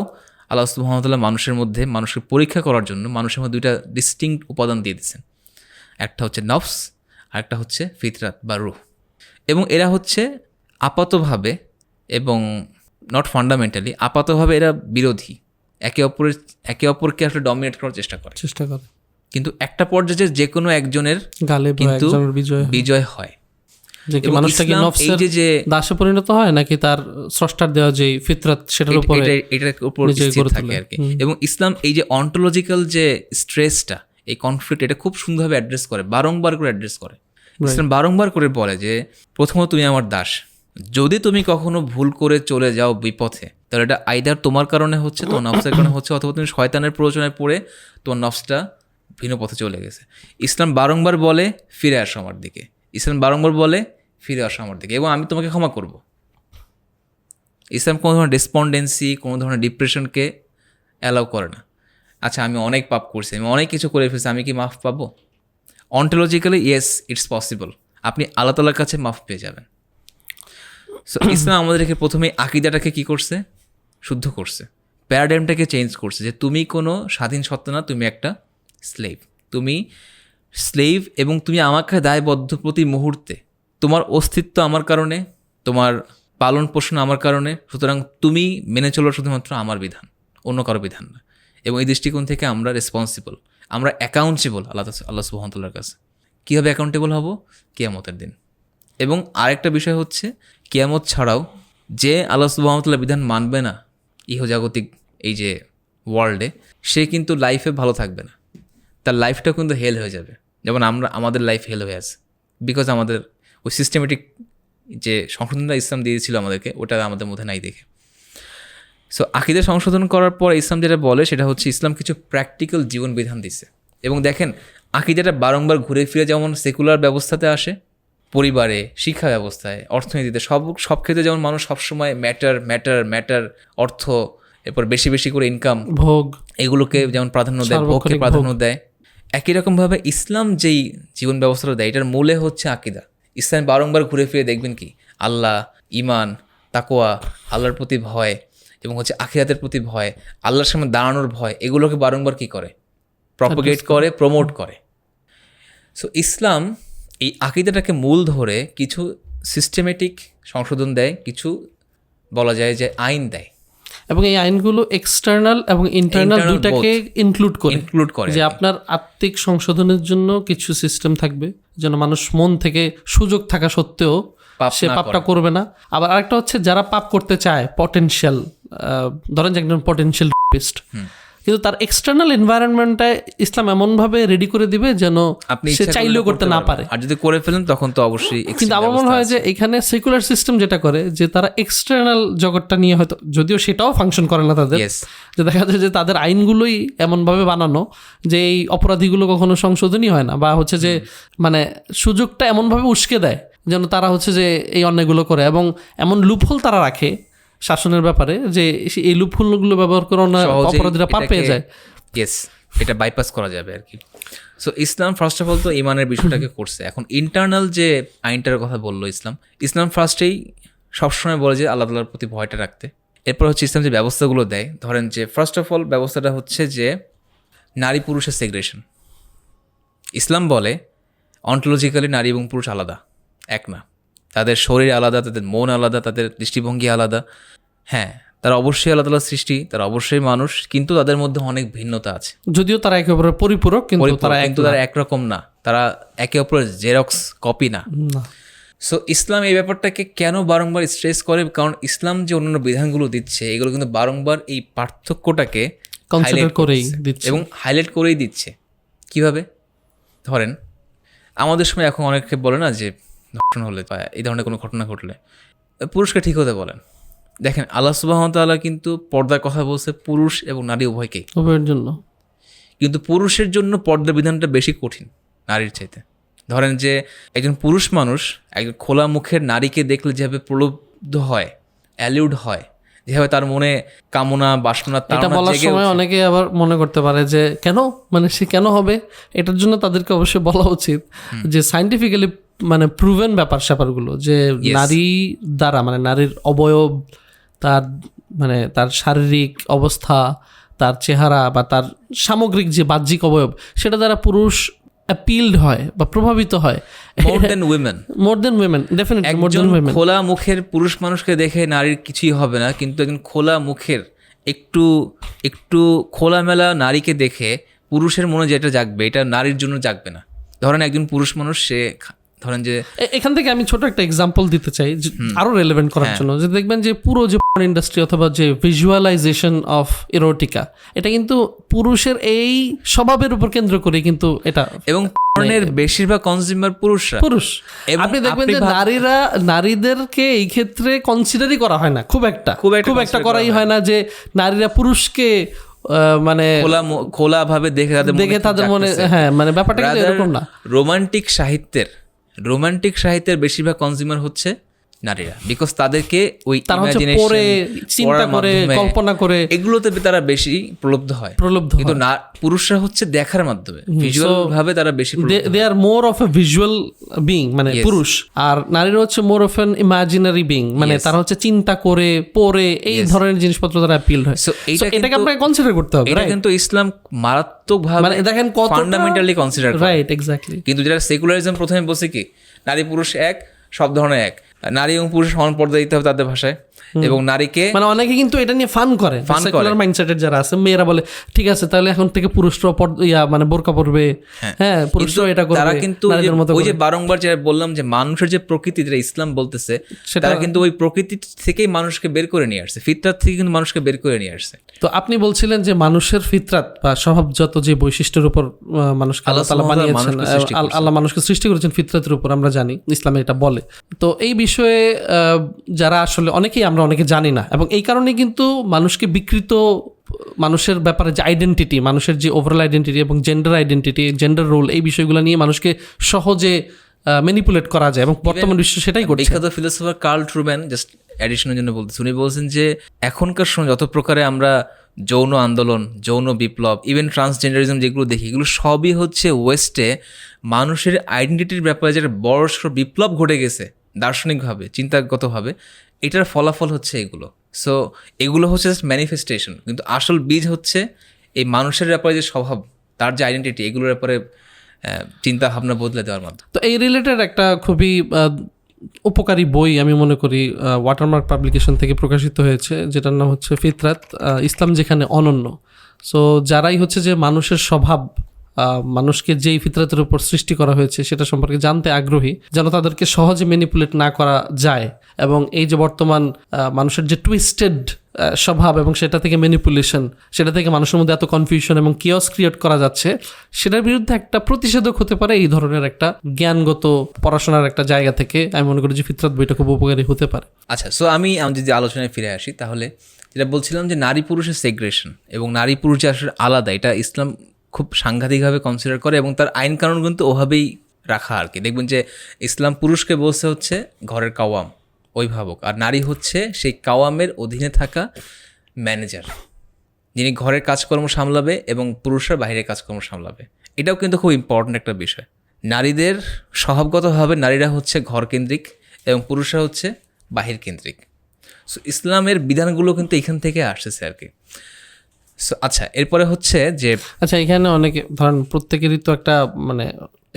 আল্লাহ সুবহানাহু ওয়া তাআলা মানুষের মধ্যে, মানুষকে পরীক্ষা করার জন্য মানুষের মধ্যে দুইটা ডিস্টিংক্ট উপাদান দিয়ে দিয়েছেন। একটা হচ্ছে নফস আর একটা হচ্ছে ফিতরাত বা রূহ। এবং এরা হচ্ছে আপাতভাবে এবং নট ফান্ডামেন্টালি, আপাতভাবে এরা বিরোধী, একে অপরকে আসলে ডমিনেট করার চেষ্টা করে। কিন্তু একটা পর্যায়ে যে কোনো একজনের কিন্তু বিজয় হয়। যে দাসে পরিণত হয় নাকি তার স্রষ্টার দেওয়া যে ফিতরাত সেটার উপরে, এটার উপর স্থির থাকে আর কি। এবং ইসলাম এই যে অন্টোলজিক্যাল যে স্ট্রেসটা, এই কনফ্লিক্ট, এটা খুব সুন্দরভাবে অ্যাড্রেস করে, বারংবার করে অ্যাড্রেস করে। ইসলাম বারংবার করে বলে যে প্রথমত তুমি আমার দাস, যদি তুমি কখনো ভুল করে চলে যাও বিপথে, তাহলে এটা আইদার তোমার কারণে হচ্ছে, তোমার নফসের কারণে হচ্ছে, অথবা তুমি শয়তানের প্ররোচনায় পড়ে তোমার নফসটা ভিন্ন পথে চলে গেছে। ইসলাম বারংবার বলে ফিরে আসো আমার দিকে, ইসলাম বারংবার বলে ফিরে আসো আমার দিকে, এবং আমি তোমাকে ক্ষমা করব। ইসলাম কোনো ধরনের ডেসপন্ডেন্সি, কোনো ধরনের ডিপ্রেশনকে অ্যালাউ করে না। আচ্ছা আমি অনেক পাপ করছি, আমি অনেক কিছু করে ফেলছি, আমি কি মাফ পাবো? অন্টোলজিক্যালি ইয়েস, ইটস পসিবল, আপনি আল্লাহ তাআলার কাছে মাফ পেয়ে যাবেন। সো ইসলাম আমাদেরকে প্রথমে আকীদাটাকে কি করছে? শুদ্ধ করছে, প্যারাডাইমটাকে চেঞ্জ করছে যে তুমি কোনো স্বাধীন সত্তা না, তুমি একটা স্লেভ। তুমি স্লেভ এবং তুমি আমাকে দায়বদ্ধ প্রতি মুহূর্তে। তোমার অস্তিত্ব আমার কারণে, তোমার পালন পোষণ আমার কারণে, সুতরাং তুমি মেনে চলো শুধুমাত্র আমার বিধান, অন্য কারো বিধান না। এবং এই দৃষ্টিকোণ থেকে আমরা রেসপন্সিবল, আমরা অ্যাকাউন্টেবল আল্লাহ সুবহানাহু ওয়া তাআলার কাছে। কীভাবে অ্যাকাউন্টেবল হব? কিয়ামতের দিন। এবং আরেকটা বিষয় হচ্ছে কিয়ামত ছাড়াও যে আল্লাহ সুবহানাহু ওয়া তাআলার বিধান মানবে না ইহজাগতিক এই যে ওয়ার্ল্ডে, সে কিন্তু লাইফে ভালো থাকবে না, তার লাইফটা কিন্তু হেল হয়ে যাবে। যেমন আমাদের লাইফ হেল হয়ে আছে, বিকজ আমাদের ওই সিস্টেমেটিক যে সংশোধনটা ইসলাম দিয়েছিল আমাদেরকে, ওটা আমাদের মধ্যে নাই দেখে। সো আকীদা সংশোধন করার পর ইসলাম যেটা বলে সেটা হচ্ছে ইসলাম কিছু প্র্যাকটিক্যাল জীবন বিধান দিচ্ছে। এবং দেখেন আকীদাটা বারংবার ঘুরে ফিরে যেমন সেকুলার ব্যবস্থাতে আসে, পরিবারে, শিক্ষা ব্যবস্থায়, অর্থনীতিতে, সব ক্ষেত্রে যেমন মানুষ সবসময় ম্যাটার, অর্থ, এরপর বেশি বেশি করে ইনকাম, ভোগ, এগুলোকে যেমন প্রাধান্য দেয়, ভোগকে প্রাধান্য দেয়। একই রকমভাবে ইসলাম যেই জীবন ব্যবস্থাটা দেয় এটার মূলে হচ্ছে আকীদা। ইসলাম বারংবার ঘুরে ফিরে দেখবেন কি আল্লাহ, ইমান, তাকওয়া, আল্লাহর প্রতি ভয় এবং হচ্ছে আখিরাতের প্রতি ভয়, আল্লাহর সামনে দাঁড়ানোর ভয়, এগুলোকে বারংবার কি করে? প্রপাগেট করে, প্রমোট করে। সো ইসলাম এই আকীদাটাকে মূল ধরে কিছু সিস্টেমেটিক সংশোধন দেয়, কিছু বলা যায় যে আইন দেয়, এবং এই আইনগুলো এক্সটার্নাল এবং ইন্টারনাল দুটাকে ইনক্লুড করে যে আপনার আত্মিক সংশোধনের জন্য কিছু সিস্টেম থাকবে, যেন মানুষ মন থেকে সুযোগ থাকা সত্ত্বেও পাপ সে না পাপটা করবে না। আবার আরেকটা হচ্ছে যারা পাপ করতে চায় পটেনশিয়াল, ধরেন যে একজন পটেনশিয়াল রেপিস্ট, কিন্তু তার এক্সটার্নাল এনভায়রনমেন্টটা ইসলাম এমনভাবে রেডি করে দিবে যেন আপনি সে চাইলেও করতে না পারে। আর যদি করে ফেলেন তখন তো অবশ্যই কিন্তু আমার মনে হয় যে এখানে সেকুলার সিস্টেম যেটা করে যে তারা এক্সটার্নাল জগৎটা নিয়ে হয়তো, যদিও সেটাও ফাংশন করে না তাদের, Yes. যে দেখা যায় যে তাদের আইনগুলোই এমনভাবে বানানো যে এই অপরাধীগুলো কখনো সংশোধনই হয় না, বা হচ্ছে যে মানে সুযোগটা এমনভাবে উস্কে দেয় যেন তারা হচ্ছে যে এই অন্যায়গুলো করে, এবং এমন লুপহোল তারা রাখে শাসনের ব্যাপারে যে এই লুপহোলগুলো ব্যবহার করে অপরাধীরা পার পেয়ে যায়। ইয়েস, এটা বাইপাস করা যাবে আর কি। So Islam first of all তো ইমানের বিষয়টাকে করছে। এখন ইন্টারনাল যে আইনটার কথা বললো ইসলাম ফার্স্টেই সবসময় বলে যে আল্লাহ তাআলার প্রতি ভয়টা রাখতে। এরপর হচ্ছে ইসলাম যে ব্যবস্থাগুলো দেয়, ধরেন যে ফার্স্ট অফ অল ব্যবস্থাটা হচ্ছে যে নারী পুরুষের সেগ্রেশন। ইসলাম বলে অন্টোলজিক্যালি নারী এবং পুরুষ আলাদা, এক না। তাদের শরীর আলাদা, তাদের মন আলাদা, তাদের দৃষ্টিভঙ্গি আলাদা। হ্যাঁ, তারা অবশ্যই আল্লাহ তাআলার সৃষ্টি, তারা অবশ্যই মানুষ, কিন্তু তাদের মধ্যে অনেক ভিন্নতা আছে। যদিও তারা একে অপরের পরিপূরক, কিন্তু তারা একরকম না, তারা একে অপরের জেরক্স কপি না। সো ইসলাম এই ব্যাপারটাকে কেন বারংবার স্ট্রেস করে? কারণ ইসলাম যে অন্যান্য বিধানগুলো দিচ্ছে এগুলো কিন্তু বারংবার এই পার্থক্যটাকে কনসিডার করেই দিচ্ছে এবং হাইলাইট করেই দিচ্ছে। কিভাবে? ধরেন আমাদের সময় এখন অনেকে বলে না যে ধর্ষণ হলে বা এই ধরনের কোনো ঘটনা ঘটলে পুরুষকে ঠিক হতে বলেন। দেখেন আল্লাহ সুবহানাহু ওয়া তাআলা কিন্তু পর্দার কথা বলছে পুরুষ এবং নারী উভয়কেই, উভয়ের জন্য। কিন্তু পুরুষের জন্য পর্দার বিধানটা বেশি কঠিন নারীর চাইতে। ধরেন যে একজন পুরুষ মানুষ একজন খোলা মুখের নারীকে দেখলে যেভাবে প্রলুব্ধ হয়, অ্যালিউড হয়, যেভাবে তার মনে কামনা বাসনা এটা বলার সময় অনেকে আবার মনে করতে পারে যে কেন, মানে সে কেন হবে? এটার জন্য তাদেরকে অবশ্যই বলা উচিত যে সায়েন্টিফিক্যালি মানে প্রুভেন ব্যাপার স্যাপারগুলো, যে নারী দ্বারা মানে নারীর অবয়ব, তার মানে তার শারীরিক অবস্থা, তার চেহারা বা তার সামগ্রিক যে বাহ্যিক অবয়ব, সেটা দ্বারা পুরুষ অ্যাপিলড হয় বা প্রভাবিত হয় more than women. Definitely more than women. খোলা মুখের পুরুষ মানুষকে দেখে নারীর কিছুই হবে না, কিন্তু একজন খোলা মুখের একটু খোলামেলা নারীকে দেখে পুরুষের মনে যেটা জাগবে এটা নারীর জন্য জাগবে না। ধরেন একজন পুরুষ মানুষ, সে ধরেন যে এখান থেকে আমি ছোট একটা এক্সাম্পল দিতে চাই আরো রেলেভেন্ট করার জন্য, যে দেখবেন যে পুরো যে ইন্ডাস্ট্রি অথবা যে ভিজুয়ালাইজেশন অফ ইরোটিকা, এটা কিন্তু পুরুষের এই স্বভাবের উপর কেন্দ্র করে কিন্তু এটা, এবং বেশিরভাগ কনজিউমার পুরুষ। আপনি দেখবেন যে নারীদেরকে এই ক্ষেত্রে কনসিডারই করা হয় না, খুব একটা করাই হয় না যে নারীরা পুরুষকে মানে খোলা ভাবে দেখে তাদের মনে, হ্যাঁ মানে ব্যাপারটা কিন্তু এরকম না। রোমান্টিক সাহিত্যের বেশিরভাগ কনজিউমার হচ্ছে নারীরা, বিকজ তাদেরকে ওই পড়ে চিন্তা করে কল্পনা করে এগুলোতে তারা বেশি প্রলুব্ধ হয়। কিন্তু পুরুষরা হচ্ছে দেখার মাধ্যমে ভিজুয়াল ভাবে তারা বেশি, they are more of a visual being, মানে পুরুষ, আর নারীরা হচ্ছে more of an imaginary being, মানে তারা হচ্ছে চিন্তা করে পড়ে এই ধরনের জিনিসপত্র তারা অ্যাপিল হয়। এটাকে আপনাকে কনসিডার করতে হবে। এটা কিন্তু ইসলাম মারাত্মকভাবে মানে দেখেন কত ফান্ডামেন্টালি কনসিডার করে, রাইট, এক্স্যাক্টলি। কিন্তু যেটা সেকুলারিজম প্রথমে বলছে কি নারী পুরুষ এক, সব ধরনের এক, নারী এবং পুরুষ সমান পর্দা দিতে হবে তাদের ভাষায়, এবং নারীকে মানে অনেকে কিন্তু এটা নিয়ে ফান করে, সেকুলার মাইন্ডসেটের যারা আছে মেয়েরা বলে ঠিক আছে তাহলে এখন থেকে পুরুষরা মানে বোরকা পরবে, হ্যাঁ পুরুষরা এটা করবে। তারা কিন্তু ওই যে বারংবার যেটা বললাম যে মানুষের যে প্রকৃতি যেটা ইসলাম বলতেছে, তারা কিন্তু ওই প্রকৃতি থেকেই মানুষকে বের করে নিয়ে আসছে, ফিতরাত থেকে কিন্তু মানুষকে বের করে নিয়ে আসছে। তো আপনি বলছিলেন যে মানুষের ফিতরাত বা স্বভাবজাত যে বৈশিষ্ট্যের উপর মানুষকে আল্লাহ তাআলা বানিয়েছেন, আল্লাহ মানুষকে সৃষ্টি করেছেন ফিতরাতের উপর, আমরা জানি ইসলামে এটা বলে। তো এই বিষয়ে যারা আসলে অনেকে জানি না, এবং এই কারণে কিন্তু মানুষকে বিকৃত, মানুষের ব্যাপারে যে আইডেন্টিটি, মানুষের যে ওভারঅল আইডেন্টিটি এবং জেন্ডার আইডেন্টিটি, জেন্ডার রোল, এই বিষয়গুলো নিয়ে মানুষকে সহজে ম্যানিপুলেট করা যায়, এবং বর্তমান বিশ্ব সেটাই করছে। বিখ্যাত ফিলোসফার কার্ল ট্রুম্যান, জাস্ট অ্যাডিশনের জন্য বলতেছি, উনি বলছেন যে এখনকার সময় যত প্রকারে আমরা যৌন আন্দোলন, যৌন বিপ্লব, ইভেন ট্রান্সজেন্ডারিজম যেগুলো দেখি, এগুলো সবই হচ্ছে ওয়েস্টে মানুষের আইডেন্টিটির ব্যাপারে যেটা বড়সড় বিপ্লব ঘটে গেছে দার্শনিকভাবে, চিন্তাগতভাবে, এটার ফলাফল হচ্ছে এগুলো। সো এগুলো হচ্ছে জাস্ট ম্যানিফেস্টেশন, কিন্তু আসল বীজ হচ্ছে এই মানুষের ব্যাপারে যে স্বভাব, তার যে আইডেন্টিটি, এগুলোর ব্যাপারে চিন্তা ভাবনা বদলে দেওয়ার মাধ্যমে। তো এই রিলেটেড একটা খুবই উপকারী বই আমি মনে করি ওয়াটারমার্ক পাবলিকেশন থেকে প্রকাশিত হয়েছে, যেটার নাম হচ্ছে ফিতরাত, ইসলাম যেখানে অনন্য। সো যারাই হচ্ছে যে মানুষের স্বভাব মানুষকে যেই ফিতরাতের উপর সৃষ্টি করা হয়েছে সেটা সম্পর্কে জানতে আগ্রহী, যেন তাদেরকে সহজে ম্যানিপুলেট না করা যায়। এবং এই যে বর্তমান মানুষের যে টুইস্টেড স্বভাব এবং সেটা থেকে ম্যানিপুলেশন, সেটা থেকে মানুষের মধ্যে এত কনফিউশন এবং কিওস ক্রিয়েট করা যাচ্ছে, সেটার বিরুদ্ধে একটা প্রতিষেধক হতে পারে এই ধরনের একটা জ্ঞানগত পড়াশোনার একটা জায়গা থেকে। আমি মনে করি যে ফিতরাত বইটা খুব উপকারী হতে পারে। আচ্ছা, সো আমি যদি আলোচনায় ফিরে আসি, তাহলে যেটা বলছিলাম যে নারী পুরুষের সেগ্রেশন এবং নারী পুরুষ যে আসলে আলাদা, এটা ইসলাম খুব সাংঘাতিকভাবে কনসিডার করে এবং তার আইন কানুন কিন্তু ওভাবেই রাখা আর কি। দেখবেন যে ইসলাম পুরুষকে বলছে হচ্ছে ঘরের কাওয়াম, অভিভাবক, আর নারী হচ্ছে সেই কাওয়ামের অধীনে থাকা ম্যানেজার, যিনি ঘরের কাজকর্ম সামলাবে এবং পুরুষরা বাইরের কাজকর্ম সামলাবে। এটাও কিন্তু খুব ইম্পর্ট্যান্ট একটা বিষয়। নারীদের স্বভাবগতভাবে নারীরা হচ্ছে ঘরকেন্দ্রিক এবং পুরুষরা হচ্ছে বাহির কেন্দ্রিক। সো ইসলামের বিধানগুলো কিন্তু এখান থেকে আসতেছে আর কি। সো আচ্ছা, এরপরে হচ্ছে যে আচ্ছা, এখানে অনেকে ধরেন প্রত্যেকেরই তো একটা মানে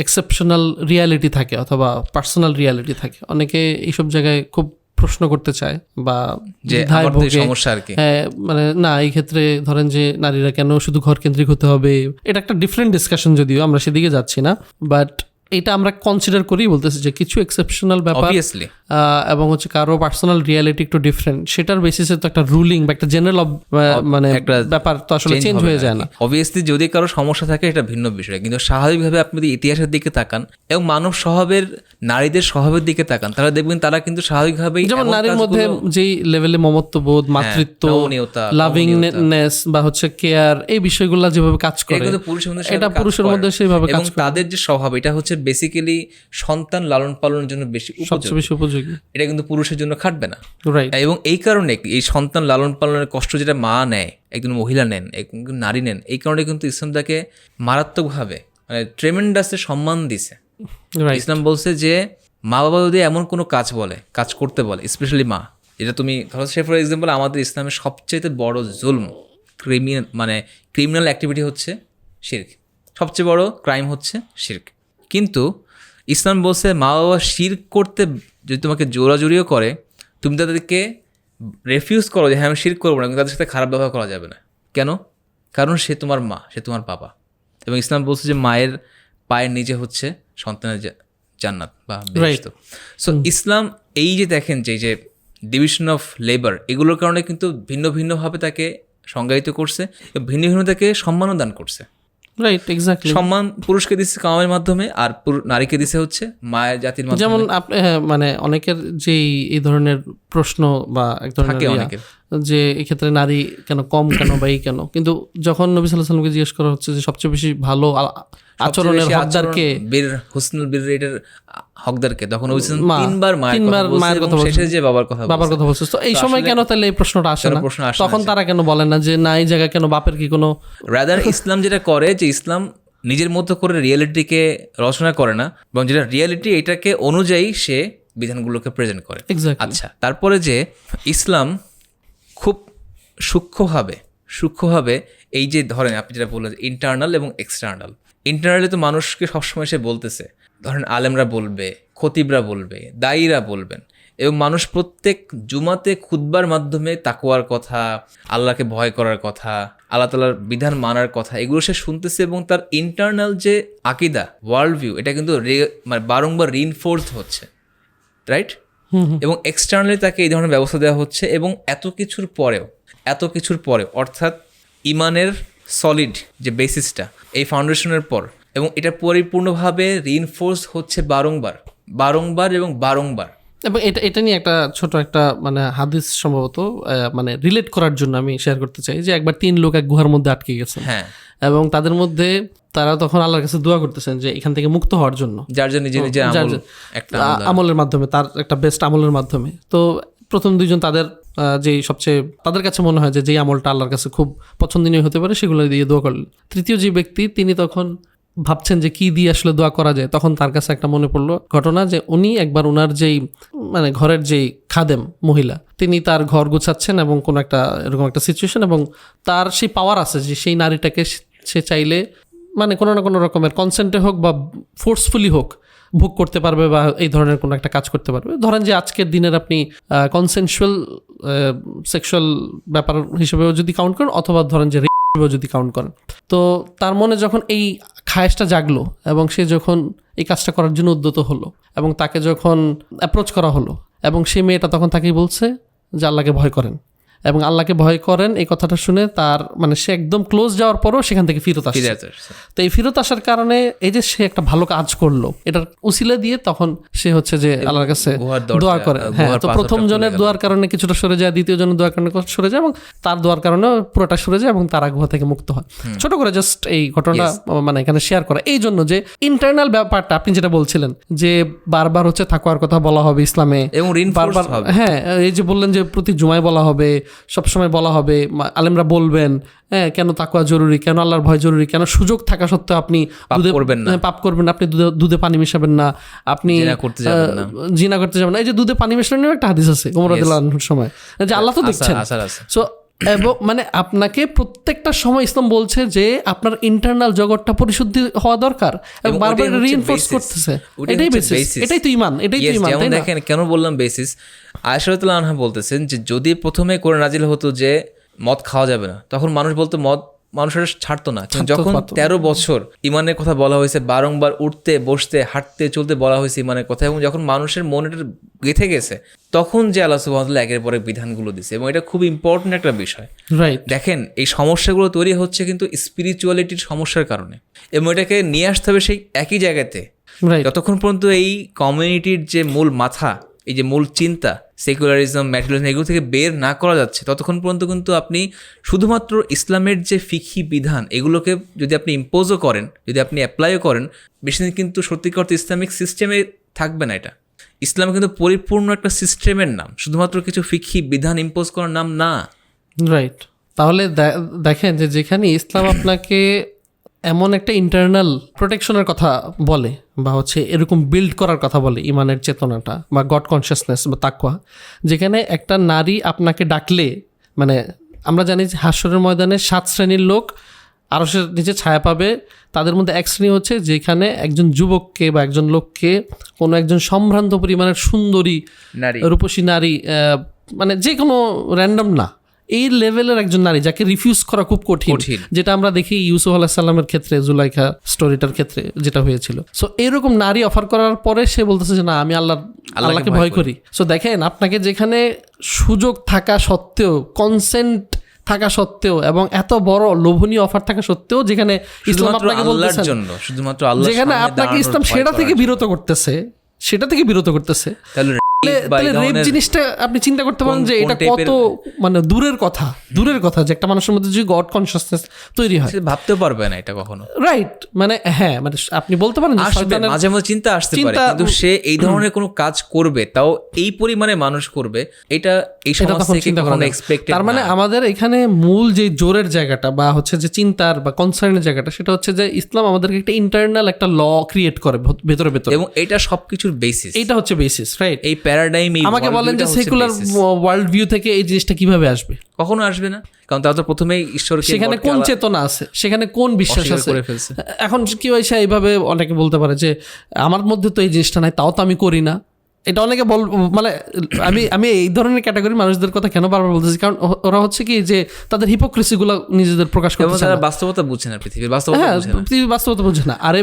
এক্সেপশনাল রিয়ালিটি থাকে অথবা পার্সোনাল রিয়ালিটি থাকে। অনেকে এইসব জায়গায় খুব প্রশ্ন করতে চায় বা যে দ্বিধায় আমার তো এই ভোগে। সমস্যা আর কি। হ্যাঁ, মানে না, এই ক্ষেত্রে ধরেন যে নারীরা কেন শুধু ঘর কেন্দ্রিক হতে হবে, এটা একটা ডিফারেন্ট ডিসকাশন, যদিও আমরা সেদিকে যাচ্ছি না। বাট এটা আমরা কনসিডার করেই বলতেছি যে কিছু এক্সেপশনাল ব্যাপার অবভিয়াসলি এবং হচ্ছে কারো পার্সোনাল রিয়ালিটি একটু ডিফারেন্ট, সেটার বেসিসে তো একটা রুলিং বা একটা জেনারেল মানে একটা ব্যাপার তো আসলে চেঞ্জ হয়ে যায় না। অবভিয়াসলি যদি কারো সমস্যা থাকে এটা ভিন্ন বিষয়, কিন্তু স্বাভাবিকভাবে আপনি যদি ইতিহাসের দিকে তাকান এবং মানব স্বভাবের, নারীদের স্বভাবের দিকে তাকান, তাহলে দেখবেন তারা কিন্তু স্বাভাবিকভাবেই যেমন নারীর মধ্যে যেই লেভেলে মমত্ববোধ, মাতৃত্ব, লাভিংনেস বা হচ্ছে কেয়ার, এই বিষয়গুলো যেভাবে কাজ করে এটা পুরুষের মধ্যে সেইভাবে কাজ করে। তাদের যে স্বভাব, এটা হচ্ছে বেসিক্যালি সন্তান লালন পালনের জন্য বেশি উপযোগী, এটা কিন্তু পুরুষের জন্য খাটবে না। রাইট। এবং এই কারণে এই সন্তান লালন পালনের কষ্ট যেটা মা নেয়, একজন মহিলা নেন, একজন নারী নেন, এই কারণে কিন্তু ইসলাম তাকে মারাত্মকভাবে মানে ট্রেমেন্ডাসে সম্মান দিছে। ইসলাম বলছে যে মা বাবা যদি এমন কোনো কাজ বলে, কাজ করতে বলে, স্পেশালি মা, এটা তুমি ধরো সে ফর এক্সাম্পল আমাদের ইসলামের সবচেয়ে বড় জুলম, ক্রিমিনাল অ্যাক্টিভিটি হচ্ছে শিরক, সবচেয়ে বড় ক্রাইম হচ্ছে শিরক। কিন্তু ইসলাম বলছে মা বাবা শিরক করতে যদি তোমাকে জোরাজুরিও করে, তুমি তাদেরকে রেফিউজ করো যে হ্যাঁ আমি শিরক করবো না, কিন্তু তাদের সাথে খারাপ ব্যবহার করা যাবে না। কেন? কারণ সে তোমার মা, সে তোমার বাবা। এবং ইসলাম বলছে যে মায়ের পায়ের নিচে হচ্ছে সন্তানের জান্নাত বা বেহেশত। সো ইসলাম এই যে দেখেন যে ডিভিশন অফ লেবার, এগুলোর কারণে কিন্তু ভিন্ন ভিন্নভাবে তাকে সংজ্ঞায়িত করছে এবং ভিন্ন ভিন্ন তাকে সম্মানও দান করছে। Right, exactly. সম্মান পুরুষকে দিচ্ছে কামের মাধ্যমে আর নারীকে দিচ্ছে হচ্ছে মায়ের জাতির মাধ্যমে। যেমন আপনি মানে অনেকের যে এই ধরনের প্রশ্ন বা এক ধরনের যে এই ক্ষেত্রে নারী কেন কম কেন বা এই কেন, কিন্তু যখন নবী সাল্লাল্লাহু আলাইহি ওয়াসাল্লামকে জিজ্ঞেস করা হচ্ছে যে সবচেয়ে বেশি ভালো আচরণের হকদারকে, বীর হুসনুল বীর এর হকদারকে, তখন তিনবার মায়ের কথা বলছে, শেষে যে বাবার কথা বলছে। তো এই সময় কেন তাহলে এই প্রশ্নটা আসে না? তখন তারা কেন বলে না যে না এই জায়গায় কেন বাপের কি কোনো রাদার ইসলাম যেটা করে যে ইসলাম নিজের মতো করে রিয়েলিটিকে রচনা করে না, এবং যেটা রিয়েলিটি এটাকে অনুযায়ী সে বিধানগুলোকে প্রেজেন্ট করে। আচ্ছা, তারপরে যে ইসলাম খুব সূক্ষ্মভাবে এই যে ধরেন আপনি যেটা বললেন ইন্টারনাল এবং এক্সটার্নাল। ইন্টারনালি তো মানুষকে সবসময় সে বলতেছে, ধরেন আলেমরা বলবে, খতিবরা বলবে, দায়ীরা বলবেন, এবং মানুষ প্রত্যেক জুমাতে খুতবার মাধ্যমে তাকওয়ার কথা, আল্লাহকে ভয় করার কথা, আল্লাহ তাআলার বিধান মানার কথা, এগুলো সে শুনতেছে এবং তার ইন্টারনাল যে আকীদা, ওয়ার্ল্ড ভিউ, এটা কিন্তু মানে বারংবার রিইনফোর্সড হচ্ছে, রাইট? এবং এক্সটার্নালি তাকে এই ধরনের ব্যবস্থা দেওয়া হচ্ছে। এবং এত কিছুর পরেও অর্থাৎ ইমানের সলিড যে বেসিসটা, এই ফাউন্ডেশনের পর, এবং এটা পরিপূর্ণভাবে রিইনফোর্স হচ্ছে বারংবার এবং বারংবার। এবং এটা নিয়ে একটা ছোট একটা মানে হাদিস সম্ভবত মানে রিলেট করার জন্য আমি শেয়ার করতে চাই যে একবার 3 লোক এক গুহার মধ্যে আটকে গেছে। হ্যাঁ, এবং তাদের মধ্যে তারা তখন আল্লাহর কাছে দোয়া করতেছেন যে এখান থেকে মুক্ত হওয়ার জন্য, যার জন্য নিজে আমলের মাধ্যমে, তার একটা বেস্ট আমলের মাধ্যমে। তো প্রথম 2 জন তাদের যেই সবচেয়ে তাদের কাছে মনে হয় যে যেই আমলটা আল্লাহর কাছে খুব পছন্দনীয় হতে পারে সেগুলো দিয়ে দোয়া করলেন। তৃতীয় যে ব্যক্তি, তিনি তখন ভাবছেন যে কি দিয়ে আসলে দোয়া করা যায়, তখন তার কাছে একটা মনে পড়লো ঘটনা যে উনি একবার ওনার যেই মানে ঘরের যেই খাদেম মহিলা, তিনি তার ঘর গোছাচ্ছেন এবং কোনো একটা এরকম একটা সিচুয়েশন, এবং তার সেই পাওয়ার আছে যে সেই নারীটাকে সে চাইলে মানে কোনো না কোনো রকমের কনসেন্টে হোক বা ফোর্সফুলি হোক ভোগ করতে পারবে বা এই ধরনের কোনো একটা কাজ করতে পারবে। ধরেন যে আজকের দিনের আপনি কনসেনশুয়াল সেক্সুয়াল ব্যাপার হিসেবেও যদি কাউন্ট করেন, অথবা ধরেন যে রেপেও যদি কাউন্ট করেন, তো তার মনে যখন এই খায়েশটা জাগলো এবং সে যখন এই কাজটা করার জন্য উদ্যত হলো এবং তাকে যখন অ্যাপ্রোচ করা হলো এবং সেই মেয়েটা তখন তাকেই বলছে যে আল্লাহকে ভয় করেন, এবং আল্লাহকে ভয় করেন এই কথাটা শুনে তার মানে সে একদম ক্লোজ যাওয়ার পরও সেখান থেকে ফিরত আসছে। তো এই ফিরত আসার কারণে এই যে সে একটা ভালো কাজ করলো, এটার উসিলা দিয়ে তখন সে হচ্ছে যে আল্লাহর কাছে দোয়া করে। হ্যাঁ, তো প্রথম জনের দোয়ার কারণে কিছুটা সরে যায়, দ্বিতীয় জনের দোয়ার কারণে সরে যায় এবং তার দোয়ার কারণে পুরোটা সরে যায় এবং তারা গুহা থেকে মুক্ত হয়। ছোট করে জাস্ট এই ঘটনা মানে এখানে শেয়ার করা, এই জন্য যে ইন্টারনাল ব্যাপারটা আপনি যেটা বলছিলেন যে বারবার হচ্ছে তাকওয়ার কথা বলা হবে ইসলামে এবং বারবার, হ্যাঁ এই যে বললেন যে প্রতি জুমায় বলা হবে, সবসময় বলা হবে, আলেমরা বলবেন হ্যাঁ কেন তাকওয়া জরুরি, কেন আল্লাহর ভয় জরুরি, কেন সুযোগ থাকা সত্ত্বেও আপনি পাপ করবেন না, আপনি দুধে পানি মিশাবেন না, আপনি জিনা করতে যাবেন না। এই যে দুধে পানি মেশানোর একটা হাদিস আছে ওমর রাদিয়াল্লাহু আনহুর সময়, যে আল্লাহ তো দেখছেন। সো এবং মানে আপনাকে প্রত্যেকটা সময় ইসলাম বলছে যে আপনার ইন্টারনাল জগৎটা পরিশুদ্ধি হওয়া দরকার এবং বারবার রিইনফোর্স করতেছে। এটাই বেসিস, এটাই তো ঈমান, এটাই তো ঈমান। যেমন দেখেন কেন বললাম বেসিস, আয়েশা রাদিয়াল্লাহু আনহা বলতেছেন যে যদি প্রথমে কোরআন নাজিল হতো যে মদ খাওয়া যাবে না, তখন মানুষ বলতো মদ মানুষের ছাড়তো না। যখন 13 বছর ইমানের কথা বলা হয়েছে, বারংবার উঠতে বসতে হাঁটতে চলতে বলা হয়েছে ইমানের কথা, এবং যখন মানুষের মনে এটা গেঁথে গেছে, তখন যে আল্লাহ সুবহানাহু ওয়া তাআলা একের পর এক বিধানগুলো দিচ্ছে, এবং এটা খুব ইম্পর্টেন্ট একটা বিষয়। রাইট, দেখেন এই সমস্যাগুলো তৈরি হচ্ছে কিন্তু স্পিরিচুয়ালিটির সমস্যার কারণে, এবং এটাকে নিয়ে আসতে হবে সেই একই জায়গাতে। যতক্ষণ পর্যন্ত এই কমিউনিটির যে মূল মাথা, এই যে মূল চিন্তা সেকুলারিজম, ম্যাটেরিয়ালিজম এগুলো থেকে বের না করা যাচ্ছে, ততক্ষণ পর্যন্ত কিন্তু আপনি শুধুমাত্র ইসলামের যে ফিকহি বিধান এগুলোকে যদি আপনি ইম্পোজও করেন, যদি আপনি অ্যাপ্লাইও করেন, বেশি দিন কিন্তু সত্যিকার অর্থে ইসলামিক সিস্টেমে থাকবে না। এটা ইসলাম কিন্তু পরিপূর্ণ একটা সিস্টেমের নাম, শুধুমাত্র কিছু ফিকহি বিধান ইম্পোজ করার নাম না। রাইট, তাহলে দেখেন যে যেখানে ইসলাম আপনাকে এমন একটা ইন্টারনাল প্রোটেকশনের কথা বলে বা হচ্ছে এরকম বিল্ড করার কথা বলে, ইমানের চেতনাটা বা গড কনসিয়াসনেস বা তাকওয়া, যেখানে একটা নারী আপনাকে ডাকলে, মানে আমরা জানি যে হাশরের ময়দানে 7 শ্রেণীর লোক আরশের নিচে ছায়া পাবে, তাদের মধ্যে এক শ্রেণী হচ্ছে যেখানে একজন যুবককে বা একজন লোককে কোনো একজন সম্ভ্রান্ত পরিমাণের সুন্দরী রূপসী নারী, মানে যে কোনো র্যান্ডম না, এই লেভেলের একজন নারী যাকে রিফিউজ করা খুব কঠিন, যেটা আমরা দেখি ইউসুফ আলাইহিস সালামের ক্ষেত্রে, জুলাইখা স্টোরিটার ক্ষেত্রে যেটা হয়েছিল। সো এরকম নারী অফার করার পরে সে বলতেছে যে না আমি আল্লাহকে ভয় করি। সো দেখেন আপনাকে যেখানে সুযোগ থাকা সত্ত্বেও, কনসেন্ট থাকা সত্ত্বেও এবং এত বড় লোভনীয় অফার থাকা সত্ত্বেও, যেখানে ইসলাম আপনাকে বলতেছে শুধুমাত্র আল্লাহ, যেখানে আপনাকে ইসলাম সেটা থেকে বিরত করতেছে, তাহলে রেপ জিনিসটা আপনি চিন্তা করতে পারেন যে এটা কত মানে দূরের কথা যে একটা মানুষের মধ্যে যে গড কনসিয়াসনেস তৈরি হয়, ভাবতেও পারবে না এটা কখনো। রাইট, মানে হ্যাঁ, মানে আপনি বলতে পারেন মাঝে মাঝে চিন্তা আসতে পারে, কিন্তু সে এই ধরনের কোনো কাজ করবে, তাও এই পরিমাণে মানুষ করবে, এটা এই সমাজ থেকে কখনো এক্সপেক্টেড। তার মানে আমাদের এখানে মূল যে জোরের জায়গাটা বা হচ্ছে যে চিন্তার বা কনসার্নের জায়গাটা, সেটা হচ্ছে যে ইসলাম আমাদেরকে একটা ইন্টারনাল একটা ল ক্রিয়েট করে ভেতরে, এবং এটা সবকিছুর বেসিস, এটা হচ্ছে বেসিস। রাইট, এই প্যারাডাইম, আমাকে বলেন যে সেকুলার ওয়ার্ল্ড ভিউ থেকে এই জিনিসটা কিভাবে আসবে? কখনো আসবে না, কারণ তারা তো প্রথমেই ঈশ্বরকে, সেখানে কোন চেতনা আছে, সেখানে কোন বিশ্বাস আছে। এখন কি হয়েছে, এইভাবে অনেকে বলতে পারে যে আমার মধ্যে তো এই জিনিসটা নাই, তাও তো আমি করি না। এটা অনেকে মানে আমি এই ধরনের ক্যাটাগরি মানুষদের কথা কেন বারবার বলতেছি, কারণ ওরা হচ্ছে কি যে তাদের হিপোক্রেসিগুলো নিজেদের প্রকাশ করতে চায় না, বাস্তবতা বুঝে না, পৃথিবীর বাস্তবতা বুঝে না। আরে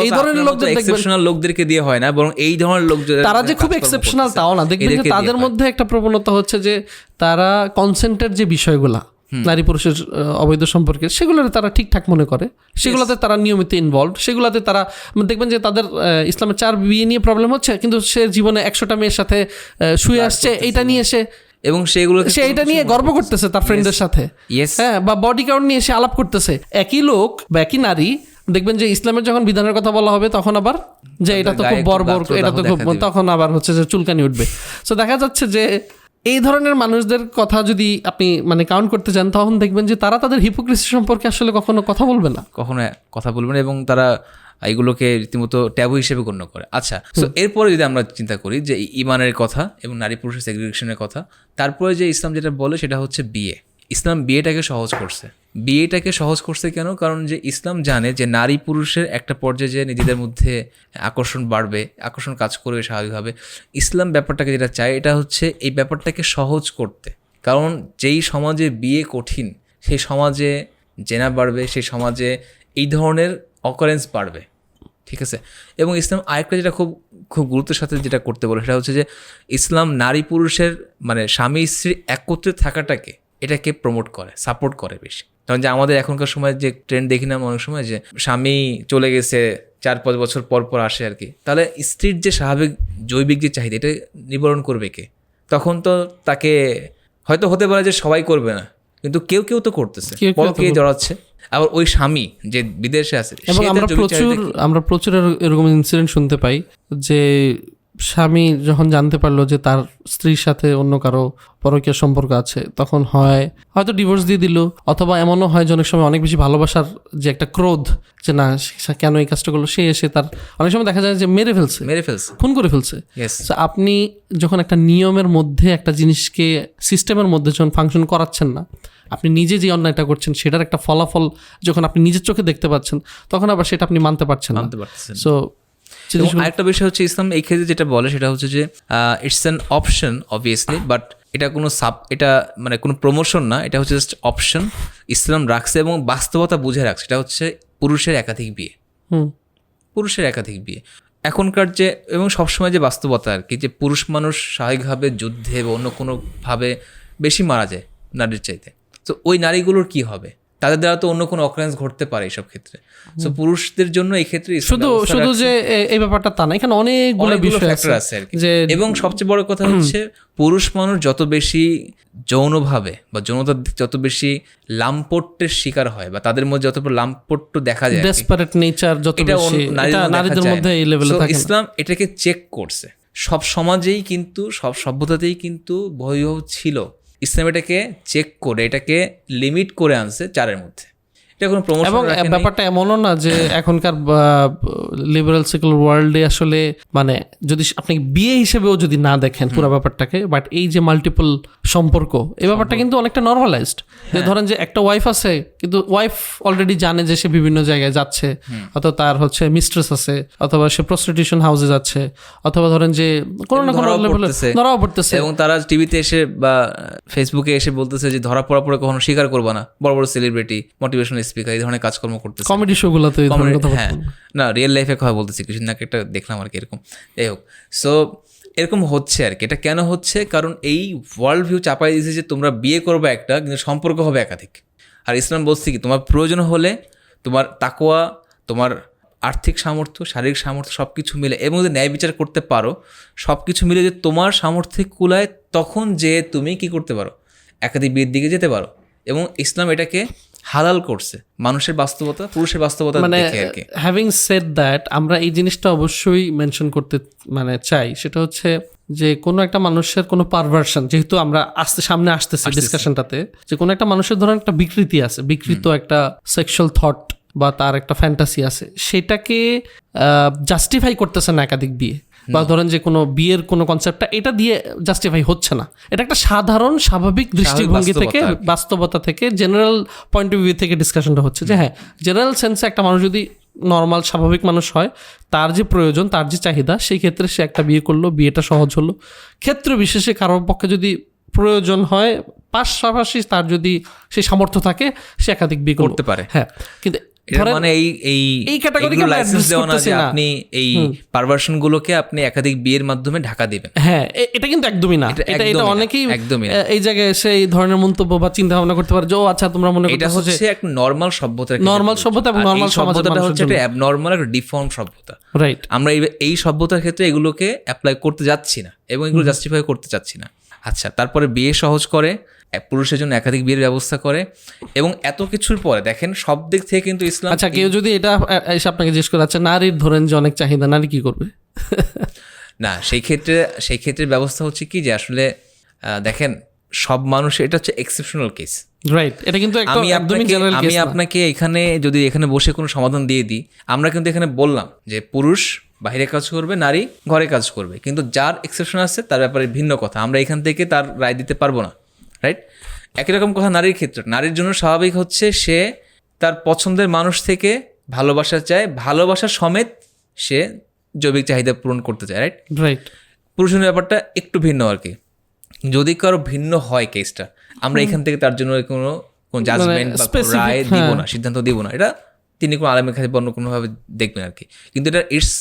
এই ধরনের লোকদের এক্সেপশনাল লোকদেরকে দিয়ে হয় না, বরং এই ধরনের লোকদের, তারা যে খুব এক্সেপশনাল তাও না, দেখবেন যে তাদের মধ্যে একটা প্রবণতা হচ্ছে যে তারা কনসেন্টের যে বিষয়গুলা নারী পুরুষের অবৈধ সম্পর্কে, সেগুলোতে তারা ঠিকঠাক মনে করে, সেগুলোতে তারা নিয়মিত ইনভলভ, সেগুলোতে তারা দেখবেন যে তাদের ইসলামের 4 বিয়ে নিয়ে প্রবলেম হচ্ছে, কিন্তু সে জীবনে 100টা মেয়ের সাথে শুয়ে আসছে, এইটা নিয়ে এবং সে এটা নিয়ে গর্ব করতেছে তার ফ্রেন্ডের সাথে, হ্যাঁ, বা বডি কাউন্ট নিয়ে সে আলাপ করতেছে। একই লোক বা একই নারী দেখবেন যে ইসলামের যখন বিধানের কথা বলা হবে, তখন আবার যে এটা তো খুব বর্বর, এটা তো খুব, তখন আবার হচ্ছে যে চুলকানি উঠবে। সো দেখা যাচ্ছে যে এই ধরনের মানুষদের কথা যদি আপনি মানে কাউন্ট করতে চান, তখন দেখবেন যে তারা তাদের হিপোক্রেসি সম্পর্কে আসলে কখনো কথা বলবে না, এবং তারা এগুলোকে রীতিমতো ট্যাবু হিসেবে গণ্য করে। আচ্ছা, তো এরপরে যদি আমরা চিন্তা করি যে ইমানের কথা এবং নারী পুরুষের সেগ্রিগেশনের কথা, তারপরে যে ইসলাম যেটা বলে সেটা হচ্ছে বিয়ে। ইসলাম বিয়েটাকে সহজ করছে কেন? কারণ যে ইসলাম জানে যে নারী পুরুষের একটা পর্যায়ে যে নিজেদের মধ্যে আকর্ষণ বাড়বে, আকর্ষণ কাজ করবে স্বাভাবিকভাবে। ইসলাম ব্যাপারটাকে যেটা চায় এটা হচ্ছে এই ব্যাপারটাকে সহজ করতে, কারণ যেই সমাজে বিয়ে কঠিন, সেই সমাজে জেনা বাড়বে, সেই সমাজে এই ধরনের অকারেন্স বাড়বে, ঠিক আছে। এবং ইসলাম আরেকটা যেটা খুব খুব গুরুত্বের সাথে যেটা করতে বলে সেটা হচ্ছে যে ইসলাম নারী পুরুষের মানে স্বামী স্ত্রী একত্রে থাকাটাকে এটাকে প্রমোট করে, সাপোর্ট করে বেশি। কারণ যে আমাদের এখনকার সময় যে ট্রেন্ড দেখি না অনেক সময় যে স্বামী চলে গেছে 4-5 বছর পর পর আসে আর কি, তাহলে স্ত্রীর যে স্বাভাবিক জৈবিক যে চাহিদা এটা নিবারণ করবে কে? তখন তো তাকে হয়তো হতে পারে যে সবাই করবে না, কিন্তু কেউ কেউ তো করতেছে, পরকে জড়াচ্ছে। আবার ওই স্বামী যে বিদেশে আছে এবং আমরা প্রচুর এরকম ইনসিডেন্ট শুনতে পাই যে স্বামী যখন জানতে পারলো যে তার স্ত্রীর সাথে অন্য কারো পরকীয় সম্পর্ক আছে, তখন হয়তো ডিভোর্স দিয়ে দিল, অথবা এমনও হয় যে অনেক সময় অনেক বেশি ভালোবাসার যে একটা ক্রোধ যে না সে কেন এই কাজটা করলো, সে এসে তার অনেক সময় দেখা যায় যে মেরে ফেলছে, খুন করে ফেলছে। আপনি যখন একটা নিয়মের মধ্যে একটা জিনিসকে সিস্টেমের মধ্যে যখন ফাংশন করাচ্ছেন না, আপনি নিজে যে অন্যায়টা করছেন সেটার একটা ফলাফল যখন আপনি নিজের চোখে দেখতে পাচ্ছেন, তখন আবার সেটা আপনি মানতে পারছেন না। সো আরেকটা বিষয় হচ্ছে ইসলাম এই ক্ষেত্রে যেটা বলে সেটা হচ্ছে যে it's an option obviously, but এটা কোনো এটা মানে কোনো প্রমোশন না, এটা হচ্ছে জাস্ট অপশন ইসলাম রাখছে এবং বাস্তবতা বুঝে রাখছে। এটা হচ্ছে পুরুষের একাধিক বিয়ে, পুরুষের একাধিক বিয়ে এখনকার যে, এবং সবসময় যে বাস্তবতা আর কি, যে পুরুষ মানুষ স্বাভাবিকভাবে যুদ্ধে বা অন্য কোনোভাবে বেশি মারা যায় নারীর চাইতে। তো ওই নারীগুলোর কি হবে? তাদের দ্বারা তো অন্য কোনো অকারেন্স ঘটতে পারে এইসব ক্ষেত্রে। সো পুরুষদের জন্য এই ক্ষেত্রে শুধু যে এই ব্যাপারটা তা না, এখানে অনেকগুলো বিষয় আছে আর কি। এবং সবচেয়ে বড় কথা হচ্ছে পুরুষ মানুষ যত বেশি যৌনভাবে বা যৌনতা যত বেশি লাম্পট্যের শিকার হয় বা তাদের মধ্যে যত লাম্পট্য দেখা যায়, ডেসপারেট নেচার যত বেশি নারীদের মধ্যে এই লেভেলে থাকে। ইসলাম এটাকে চেক করছে। সব সমাজেই কিন্তু সব সভ্যতাতেই কিন্তু ভয়াবহ ছিল, ইসলাম এটাকে চেক করে এটাকে লিমিট করে আনছে 4-এর মধ্যে। এটা কোনো প্রমোশন এবং ব্যাপারটা এমনও না যে এখনকার লিবারাল সেকুলার ওয়ার্ল্ডে আসলে মানে যদি আপনি বিয়ে হিসেবেও যদি না দেখেন পুরো ব্যাপারটাকে, বাট এই যে মাল্টিপল সম্পর্ক এই ব্যাপারটা কিন্তু অনেকটা নর্মালাইজড। যে ধরেন যে একটা ওয়াইফ আছে, কিন্তু ওয়াইফ অলরেডি জানে যে সে বিভিন্ন জায়গায় যাচ্ছে, অথবা তার হচ্ছে মিস্ট্রেস আছে, অথবা সে প্রস্টিটিউশন হাউসে যাচ্ছে, অথবা ধরেন যে কোনো না কোনো লেভেলে ধরাও পড়তেছে, এবং তারা টিভিতে এসে বা ফেসবুকে এসে বলতেছে যে ধরা পড়া পরে কখনো স্বীকার করবা না। বড় বড় সেলিব্রিটি, মোটিভেশনাল স্পিকার এই ধরনের কাজকর্ম করতেছে, কমেডি শো গুলোতে। হ্যাঁ, না রিয়েল লাইফে কথা বলতেছি, কিছুদিন আগে একটা দেখলাম আর কি এরকম। যাই হোক, সো এরকম হচ্ছে আর কি। এটা কেন হচ্ছে? কারণ এই ওয়ার্ল্ড ভিউ চাপাই দিয়েছে যে তোমরা বিয়ে করবে একটা, কিন্তু সম্পর্ক হবে একাধিক। আর ইসলাম বলছে কি, তোমার প্রয়োজন হলে তোমার তাকওয়া, তোমার আর্থিক সামর্থ্য, শারীরিক সামর্থ্য সব কিছু মিলে, এবং যদি ন্যায় বিচার করতে পারো, সব কিছু মিলে যে তোমার সামর্থ্যে কুলায়, তখন যে তুমি কি করতে পারো, একাধিক বিয়ের দিকে যেতে পারো। এবং ইসলাম এটাকে হালাল করছে মানুষের বাস্তবতা, পুরুষের বাস্তবতা দেখে আর কি। হ্যাভিং সেড দ্যাট, আমরা এই জিনিসটা অবশ্যই মেনশন করতে চাই, সেটা হচ্ছে যে কোনো একটা মানুষের কোনো পারভার্সন, যেহেতু আমরা সামনে আসতেছি ডিসকাশনটাতে, যে কোনো একটা মানুষের ধরেন একটা বিকৃতি আছে, বিকৃত একটা সেক্সুয়াল থট বা তার একটা ফ্যান্টাসি আছে, সেটাকে জাস্টিফাই করতেছে না একাধিক বিয়ে, বা ধরেন যে কোনো বিয়ের কোনো কনসেপ্টটা এটা দিয়ে জাস্টিফাই হচ্ছে না। এটা একটা সাধারণ স্বাভাবিক দৃষ্টিভঙ্গি থেকে, বাস্তবতা থেকে, জেনারেল পয়েন্ট অফ ভিউ থেকে ডিসকাশনটা হচ্ছে যে হ্যাঁ, জেনারেল সেন্সে একটা মানুষ যদি নর্মাল স্বাভাবিক মানুষ হয়, তার যে প্রয়োজন, তার যে চাহিদা, সেই ক্ষেত্রে সে একটা বিয়ে করলো, বিয়েটা সহজ হলো। ক্ষেত্র বিশেষে কারোর পক্ষে যদি প্রয়োজন হয়, পাশাপাশি তার যদি সেই সামর্থ্য থাকে, সে একাধিক বিয়ে করতে পারে। হ্যাঁ, কিন্তু মানে এই ক্যাটাগরিকে লাইসেন্স দেওয়া না যে আপনি এই পারভার্সন গুলোকে আপনি একাধিক বিয়ের মাধ্যমে ঢাকা দিবেন। হ্যাঁ, এটা কিন্তু একদমই না। এটা অনেকেই এই জায়গায় এসে এই ধরনের মন্তব্য বা চিন্তা ভাবনা করতে পারে যে ও আচ্ছা, তোমরা মনে করছো এটা হচ্ছে এক নরমাল সভ্যতা, নরমাল সভ্যতা, এবং নরমাল সভ্যতাটা হচ্ছে একটা অ্যাবনরমাল, একটা ডিফর্ম সভ্যতা। রাইট। আমরা এই সভ্যতার ক্ষেত্রে এগুলোকে অ্যাপ্লাই করতে যাচ্ছি না এবং এগুলো জাস্টিফাই করতে চাচ্ছি না। আচ্ছা, তারপরে বিয়ে সহজ করে, পুরুষের জন্য একাধিক বিয়ের ব্যবস্থা করে, এবং এত কিছুর পরে দেখেন সব দিক থেকে কিন্তু ইসলাম। আচ্ছা, কেউ যদি এটা এসে আপনাকে জিজ্ঞেস করে, আচ্ছা নারীর ধরেন যে অনেক চাহিদা, নারী কি করবে? না, সেই ক্ষেত্রে ব্যবস্থা হচ্ছে কি যে আসলে দেখেন সব মানুষ, এটা হচ্ছে এক্সেপশনাল কেস। রাইট। এটা কিন্তু আমি আপনাকে এখানে বসে কোনো সমাধান দিয়ে দিই, আমরা কিন্তু এখানে বললাম যে পুরুষ বাইরে কাজ করবে, নারী ঘরে কাজ করবে, কিন্তু যার এক্সেপশন আছে তার ব্যাপারে ভিন্ন কথা, আমরা এখান থেকে তার রায় দিতে পারবো না। রাইট। একই রকম কথা নারীর ক্ষেত্রে। নারীর জন্য স্বাভাবিক হচ্ছে সে তার পছন্দের মানুষ থেকে ভালোবাসা চায়, ভালোবাসা সমেত সে জৈবিক চাহিদা পূরণ করতে চায়। রাইট। রাইট। পুরুষের ব্যাপারটা একটু ভিন্ন আর কি। যদি কারো ভিন্ন হয় কেসটা, আমরা এখান থেকে তার জন্য কোনো জাজমেন্ট বা রায় দিব না, সিদ্ধান্ত দিব না। এটা তিনি কোনো আলেমের কাছে বা অন্য কোনোভাবে দেখবেন আর কি, কিন্তু এটা ইটস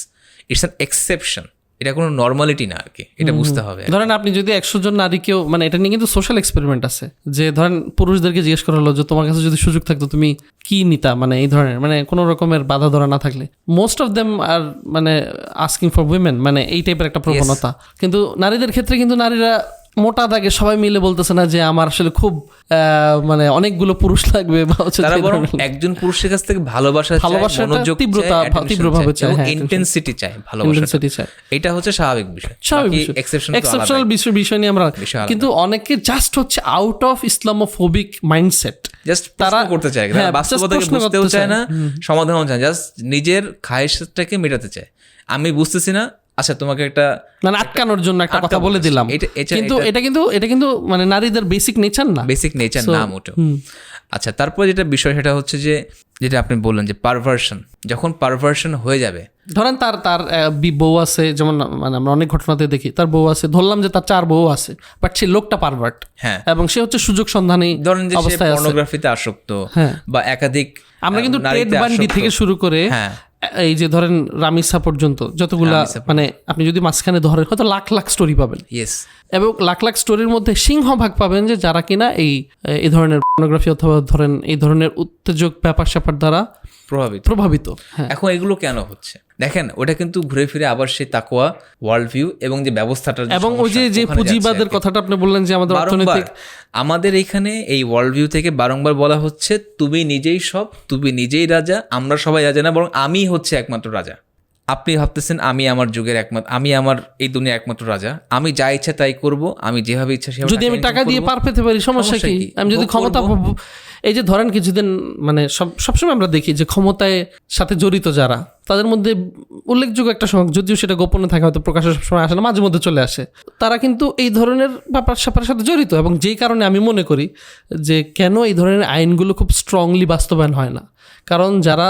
অ্যান এক্সেপশন, এটা কোনো নর্মালিটি না আর কি, এটা বুঝতে হবে। ধরেন আপনি যদি 100 জন নারীকেও, মানে এটা নিয়ে কিন্তু সোশ্যাল এক্সপেরিমেন্ট আছে, যে ধরেন পুরুষদেরকে জিজ্ঞেস করা হলো যে তোমার কাছে যদি সুযোগ থাকতো তুমি কি নিতা, মানে এই ধরনের, মানে কোনো রকমের বাধা ধরা না থাকলে, মোস্ট অফ দেম আর মানে আস্কিং ফর উইমেন, মানে এই টাইপের একটা প্রবণতা। কিন্তু নারীদের ক্ষেত্রে কিন্তু নারীরা মোটা দাগে সবাই মিলে বলতেছে না যে আমার আসলে খুব মানে অনেকগুলো পুরুষ লাগবে, বা হচ্ছে তারা বরং একজন পুরুষের কাছ থেকে ভালোবাসাটা তীব্রভাবে চায়, ইন্টেন্সিটি চায়, ভালোবাসা চায়। এটা হচ্ছে স্বাভাবিক বিষয়, এক্সেপশনাল বিষয় নিয়ে আমরা, কিন্তু অনেকে জাস্ট হচ্ছে out of Islamophobic mindset, just তারা করতে চায়, বাস্তবতাকে বুঝতেও চায় না, সমাধানও চায়, জাস্ট নিজের খায়েশটাকে মেটাতে চায়। আমি বুঝতেছি না, আচ্ছা তোমাকে একটা মানে আটকানোর জন্য একটা কথা বলে দিলাম, কিন্তু এটা কিন্তু মানে নারীদের বেসিক নেচার না মোটেও। আচ্ছা, তারপর যেটা বিষয় সেটা হচ্ছে যে যেটা আপনি বললেন যে পারভার্সন, যখন পারভার্সন হয়ে যাবে, ধরেন তার বউ আছে, যেমন মানে আমরা অনেক ঘটনাতে দেখি তার বউ আছে, ধরলাম যে তার 4 বউ আছে, বাট সেই লোকটা পারভার্ট, হ্যাঁ, এবং সে হচ্ছে সুযোগ সন্ধানী ধরেন যে অবস্থায় আছে, পর্নোগ্রাফিতে আসক্ত বা একাধিক, আমরা কিন্তু টেড বান্ডি থেকে শুরু করে এই যে ধরেন রামিসা পর্যন্ত যতগুলা, মানে আপনি যদি মাঝখানে ধরেন হয়তো লাখ লাখ স্টোরি পাবেন, এবং লাখ লাখ স্টোরির মধ্যে সিংহভাগ পাবেন যে যারা কিনা এই ধরনের পর্নোগ্রাফি অথবা ধরেন এই ধরনের উত্তেজক ব্যাপার স্যাপার দ্বারা প্রভাবিত। এখন এগুলো কেন হচ্ছে দেখেন, ওটা কিন্তু ঘুরে ফিরে আবার সেই তাকওয়া ওয়ার্ল্ড ভিউ এবং যে ব্যবস্থাটা, এবং ওই যে পুঁজিবাদের কথাটা আপনি বললেন যে আমাদের অর্থনৈতিক, আমাদের এখানে এই ওয়ার্ল্ড ভিউ থেকে বারংবার বলা হচ্ছে তুমি নিজেই সব, তুমি নিজেই রাজা, আমরা সবাই রাজা না, বরং আমি হচ্ছে একমাত্র রাজা। আপনি ভাবতেছেন আমি আমার যুগের একমাত্র, আমি আমার এই দুনিয়ার একমাত্র রাজা, আমি যা ইচ্ছা তাই করব, আমি যেভাবে ইচ্ছা সেভাবে, যদি আমি টাকা দিয়ে পার পেতে পারি সমস্যা কি, আমি যদি ক্ষমতা, এই যে ধরেন কিছুদিন মানে সবসময় আমরা দেখি যে ক্ষমতায় সাথে জড়িত যারা, তাদের মধ্যে উল্লেখযোগ্য একটা সময়, যদিও সেটা গোপনে থাকে, হয়তো প্রকাশের সবসময় আসে না, মাঝে মধ্যে চলে আসে, তারা কিন্তু এই ধরনের ব্যাপার স্যাপারের সাথে জড়িত, এবং যেই কারণে আমি মনে করি যে কেন এই ধরনের আইনগুলো খুব স্ট্রংলি বাস্তবায়ন হয় না, কারণ যারা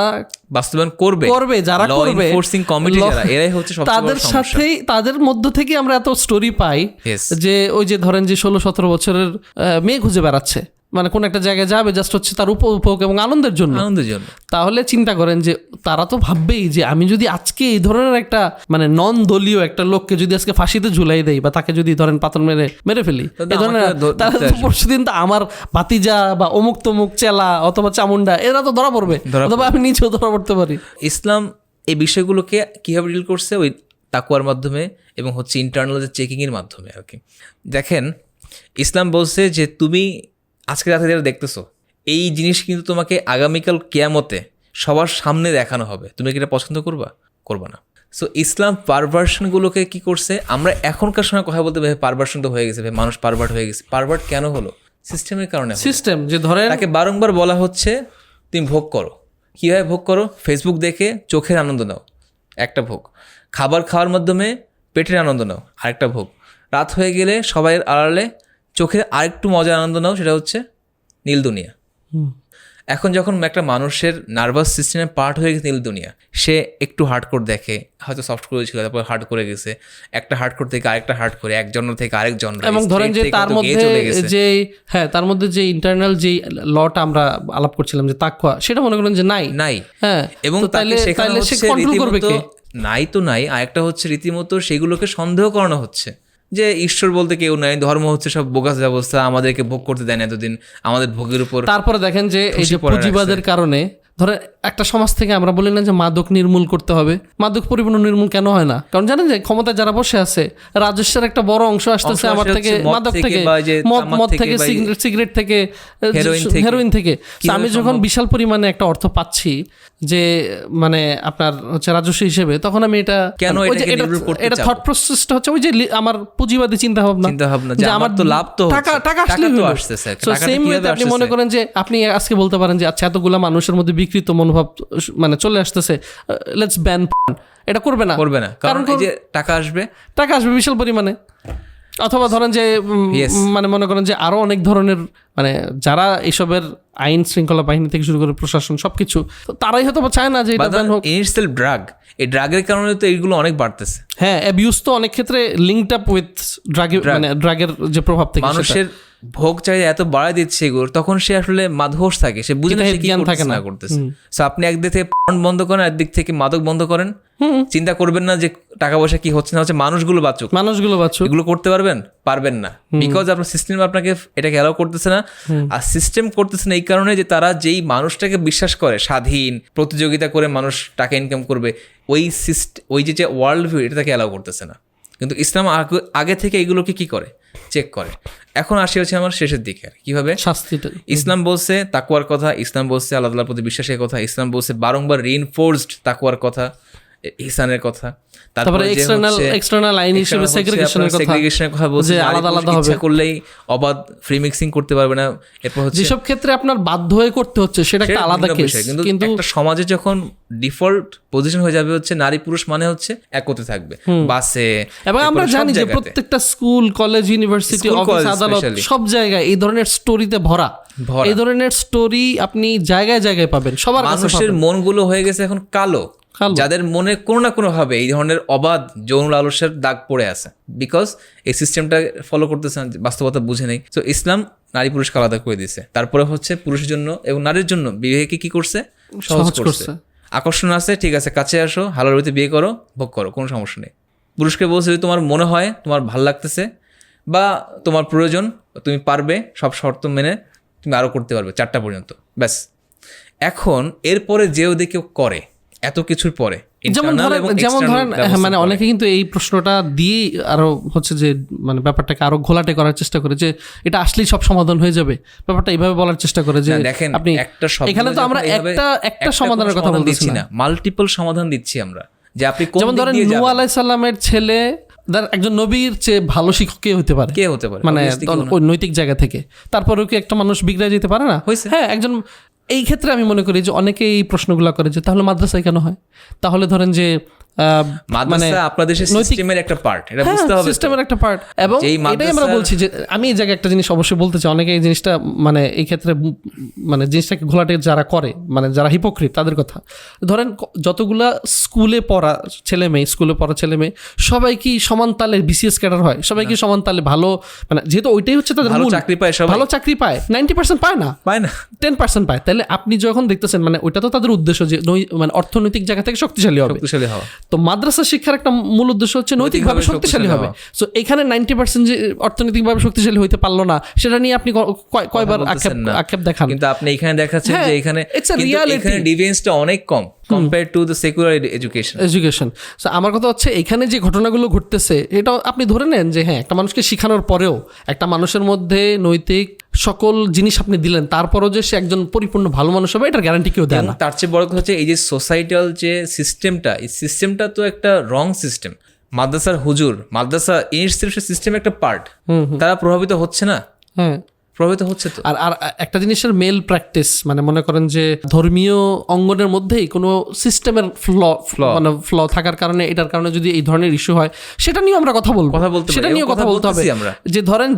বাস্তবায়ন করবে যারা করবে এরাই হচ্ছে তাদের সাথেই, তাদের মধ্য থেকে আমরা এত স্টোরি পাই যে ওই যে ধরেন যে 16-17 বছরের মেয়ে খুঁজে বেড়াচ্ছে, মানে কোন একটা জায়গায় যাবে জাস্ট হচ্ছে তার উপভোগ এবং আনন্দের জন্য। তাহলে চিন্তা করেন যে তারা তো ভাববেই যে আমি যদি আজকে এই ধরনের একটা মানে নন দলীয় একটা লোককে যদি আজকে ফাঁসিতে ঝুলাই দেই, বা তাকে যদি ধরেন পাথর মেরে ফেলি, এই ধরনের, তাহলে তো পরশুদিন তো আমার ভাতিজা বা অমুক তমুক চেলা অথবা চামুন্ডা এরা তো ধরা পড়বে, অথবা আমি নিজেও ধরা পড়তে পারি। ইসলাম এই বিষয়গুলোকে কিভাবে ডিল করছে, ওই তাকওয়ার মাধ্যমে এবং হচ্ছে ইন্টারনাল যে চেকিং এর মাধ্যমে আর কি। দেখেন, ইসলাম বলছে যে তুমি আজকে রাতে যেটা দেখতেছো এই জিনিস কিন্তু তোমাকে আগামীকাল কিয়ামতে সবার সামনে দেখানো হবে, তুমি কি এটা পছন্দ করবা না। সো ইসলাম পারভার্সনগুলোকে কি করছে, আমরা এখনকার সময় কথা বলতে ভাই পারভার্সন তো হয়ে গেছে, ভাই মানুষ পারভার্ট হয়ে গেছে। পারভার্ট কেন হলো? সিস্টেমের কারণে। সিস্টেম যে ধরে তাকে বারংবার বলা হচ্ছে তুমি ভোগ করো। কীভাবে ভোগ করো? ফেসবুক দেখে চোখের আনন্দ নাও, একটা ভোগ। খাবার খাওয়ার মাধ্যমে পেটের আনন্দ নাও, আরেকটা ভোগ। রাত হয়ে গেলে সবাই আড়ালে চোখের আরেকটু মজার আনন্দ নাও, সেটা হচ্ছে নীল দুনিয়া। এখন যখন একটা মানুষের নার্ভাস সিস্টেমের পার্ট হয়ে গেছে নীল দুনিয়া, সে একটু হার্ডকোর দেখে, হয়তো সফট করে ছিল, তারপর হার্ড করে গেছে, একটা হার্ডকোর থেকে আরেকটা হার্ড করে, এক জনর থেকে আরেক জনর, এবং ধরেন যে তার মধ্যে যে তার মধ্যে যে ইন্টারনাল যে লটা আমরা আলাপ করছিলাম যে তাকওয়া, সেটা মনে করেন যে নাই। হ্যাঁ, এবং তাহলে সে কন্ট্রোল করবে কে? নাই তো নাই। আরেকটা হচ্ছে রীতিমতো সেগুলোকে সন্দেহ করানো হচ্ছে যে ঈশ্বর বলতে কেউ নাই, ধর্ম হচ্ছে সব বোগাস ব্যবস্থা, আমাদেরকে ভোগ করতে দেয় না এতদিন, আমাদের ভোগের উপর। তারপরে দেখেন যে এই যে পুঁজিবাদের কারণে ধরে একটা সমাজ থেকে আমরা বলি না যে মাদক নির্মূল করতে হবে, মাদক পরিপূর্ণ নির্মূল কেন হয় না? কারণ জানেন যে ক্ষমতায় যারা বসে আছে রাজস্বের একটা বড় অংশ আসতেছে আমার থেকে, মাদক থেকে, মদ থেকে, সিগারেট থেকে, হেরোইন থেকে। আমি যখন বিশাল পরিমাণে একটা অর্থ পাচ্ছি যে মানে আপনার হচ্ছে রাজস্ব হিসেবে, তখন আমি এটা কেন এটা থট প্রসেসটা হচ্ছে ওই যে আমার পুঁজিবাদী চিন্তা ভাবনা যে আমার তো লাভ তো টাকা আসতেছে। সেম ওয়েতে আপনি মনে করেন যে আপনি আজকে বলতে পারেন যে আচ্ছা এতগুলা মানুষের মধ্যে বিকৃত মনোভাব মানে চলে আসতেছে, লেটস ব্যান। এটা করবে না, কারণ যে টাকা আসবে বিশাল পরিমাণে। অথবা ধরেন যে মানে মনে করেন যে আরো অনেক ধরনের মানে যারা এইসবের আইন শৃঙ্খলা বাহিনী থেকে শুরু করে প্রশাসন সবকিছু, তো তারাই হয়তো চায় না যে এটা ব্যান হোক। ইনিশিয়াল ড্রাগ, এই ড্রাগের কারণে তো এইগুলো অনেক বাড়তেছে। হ্যাঁ, অ্যাবিউজ তো অনেক ক্ষেত্রে লিঙ্কড আপ উইথ মানে ড্রাগের যে প্রভাব থেকে মানুষের ভোগ চাহিদা এত বাড়ায় দিচ্ছে এগুলো, তখন সে আসলে মাদহোশ থাকে, সে বুঝে না সে কি করতেছে না করতেছে। সো আপনি একদিক থেকে পর্ন বন্ধ করেন, একদিক থেকে মাদক বন্ধ করেন, চিন্তা করবেন না যে টাকা পয়সা কি হচ্ছে না হচ্ছে, মানুষগুলো বাঁচুক। এগুলো করতে পারবেন না, বিকজ আপনার সিস্টেম আপনাকে এটাকে অ্যালাউ করতেছে না। আর সিস্টেম করতেছে না এই কারণে যে তারা যেই মানুষটাকে বিশ্বাস করে স্বাধীন প্রতিযোগিতা করে মানুষ টাকা ইনকাম করবে, ওই যে ওয়ার্ল্ড ভিউ, এটা তাকে অ্যালাউ করতেছে না। কিন্তু ইসলাম আগে থেকে এগুলোকে কি করে, চেক করে। এখন আসি হচ্ছে আমার শেষের দিকে, কিভাবে শাস্তিটা। ইসলাম বলছে তাকওয়ার কথা, ইসলাম বলছে আল্লাহ তাআলার প্রতি বিশ্বাসের কথা, ইসলাম বলছে বারংবার রিইনফোর্সড তাকওয়ার কথা, ইহসানের কথা। তারপরে এক্সটার্নাল আইন হিসেবে সেগ্রিগেশনের কথা বলছে, আলাদা আলাদা হবে, ইচ্ছা করলেই অবাধ ফ্রি মিক্সিং করতে পারবে না। এরপর হচ্ছে যেসব ক্ষেত্রে আপনার বাধ্য হয়ে করতে হচ্ছে সেটা একটা আলাদা কেস, কিন্তু একটা সমাজে যখন ডিফল্ট পজিশন হয়ে যাবে হচ্ছে নারী পুরুষ মানে হচ্ছে একত্রে থাকবে বাসে, এবং আমরা জানি যে প্রত্যেকটা স্কুল, কলেজ, ইউনিভার্সিটি, অফিস, আদালত সব জায়গায় এই ধরনের স্টোরিতে ভরা। এই ধরনের স্টোরি আপনি জায়গায় জায়গায় পাবেন। সবার মানুষের মনগুলো হয়ে গেছে এখন কালো, যাদের মনে কোনো না কোনো ভাবে এই ধরনের অবাধ যৌন লালসের দাগ পড়ে আছে, বিকজ এই সিস্টেমটা ফলো করতেছে না, বাস্তবতা বুঝে নেই। তো ইসলাম নারী পুরুষকে আলাদা করে দিয়েছে। তারপরে হচ্ছে পুরুষের জন্য এবং নারীর জন্য বিবাহকে কি করছে, সহজ করছে। আকর্ষণ আছে, ঠিক আছে, কাছে আসো, হালাল হইতে বিয়ে করো, ভোগ করো, কোনো সমস্যা নেই। পুরুষকে বলছে যদি তোমার মনে হয় তোমার ভাল লাগতেছে বা তোমার প্রয়োজন, তুমি পারবে, সব শর্ত মেনে তুমি আরও করতে পারবে 4টা পর্যন্ত, ব্যাস। এখন এরপরে যে ওদের কেউ করে এত কিছুর পরে, যেমন ধরেন মানে অনেকে কিন্তু এই প্রশ্নটা দিয়ে আরো হচ্ছে যে মানে ব্যাপারটাকে আরো ঘোলাটে করার চেষ্টা করে যে এটা আসলেই সব সমাধান হয়ে যাবে, ব্যাপারটা এইভাবে বলার চেষ্টা করে যে দেখেন আপনি এখানে তো আমরা একটা সমাধানের কথা বলছি না, মাল্টিপল সমাধান দিচ্ছি আমরা। যে আপনি যেমন ধরেন নূহ আলাইহিস সালামের ছেলে একজন নবীর চেয়ে ভালো শিক্ষক কে হতে পারে মানে ওই নৈতিক জায়গা থেকে, তারপরেও কি একটা মানুষ বিগড়ে যেতে পারে না? হ্যাঁ, একজন। এই ক্ষেত্রে আমি মনে করি যে অনেকে এই প্রশ্নগুলো করে যে তাহলে মাদ্রাসায় কেন হয়? তাহলে ধরেন যে মানে আপনাদের সিস্টেমের একটা পার্ট, এটা বুঝতে হবে, সিস্টেমের একটা পার্ট। এবং এটাই আমরা বলছি যে আমি এই জায়গায় একটা জিনিস অবশ্যই বলতে চাই, অনেকে এই জিনিসটা মানে এই ক্ষেত্রে মানে জিনিসটাকে ঘোলাটে যারা করে, মানে যারা হিপোক্রিট তাদের কথা। ধরেন যতগুলা স্কুলে পড়া ছেলে মেয়ে সবাই কি সমান তালে বিসিএস ক্যাডার হয়? সবাই কি সমান তালে ভালো, মানে যেহেতু ওইটাই হচ্ছে তাদের ভালো চাকরি পায়, ভালো চাকরি পায়? 90% পায় না, 10% পায়। তাহলে আপনি যখন দেখতেছেন মানে ওইটা তো তাদের উদ্দেশ্য যে মানে অর্থনৈতিক জায়গা থেকে শক্তিশালী হওয়া। তো মাদ্রাসা শিক্ষার একটা মূল উদ্দেশ্য হচ্ছে নৈতিকভাবে শক্তিশালী হবে। সো এখানে 90% যে অর্থনৈতিকভাবে শক্তিশালী হইতে পারলো না, সেটা নিয়ে আপনি কয়বার আক্ষেপ দেখান। কিন্তু আপনি এখানে দেখাচ্ছেন যে এখানে ডিফারেন্সটা অনেক কম compare to the secular education. So আমার কথা হচ্ছে এখানে যে ঘটনাগুলো ঘটতেছে এটা আপনি ধরে নেন যে হ্যাঁ, একটা মানুষকে শেখানোর পরেও একটা মানুষের মধ্যে নৈতিক সকল জিনিস আপনি দিলেন, তারপরও যে সে একজন পরিপূর্ণ ভালো মানুষ হবে এটার গ্যারান্টি কেউ দেয় না। তার চেয়ে বড় কথা হচ্ছে এই যে সোসাইটাল যে সিস্টেমটা, এই সিস্টেমটা তো একটা রং সিস্টেম। মাদ্রাসার হুজুর, মাদ্রাসা ইনস্টিটিউশন সিস্টেম একটা পার্ট, তারা প্রভাবিত হচ্ছে না? হ্যাঁ, প্রভাবিত হচ্ছে তো। আর একটা জিনিসের মেল প্র্যাকটিস, মানে মনে করেন যে ধর্মীয় অঙ্গনের মধ্যেই কোনো সিস্টেমের ফ্ল থাকার কারণে, এটার কারণে যদি এই ধরনের ইস্যু হয়, সেটা নিয়ে আমরা কথা বলতে হবে। যে ধরেন